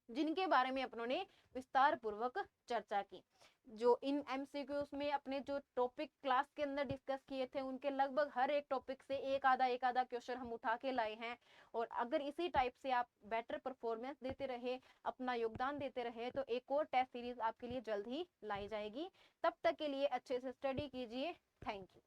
Speaker 1: जिनके बारे में अपनों ने विस्तार पूर्वक चर्चा की। जो इन एमसीक्यूज में अपने जो टॉपिक क्लास के अंदर डिस्कस किए थे उनके लगभग हर एक टॉपिक से एक आधा क्वेश्चन हम उठा के लाए हैं। और अगर इसी टाइप से आप बेटर परफॉर्मेंस देते रहे, अपना योगदान देते रहे, तो एक और टेस्ट सीरीज आपके लिए जल्द ही लाई जाएगी। तब तक के लिए अच्छे से स्टडी कीजिए। Thank you.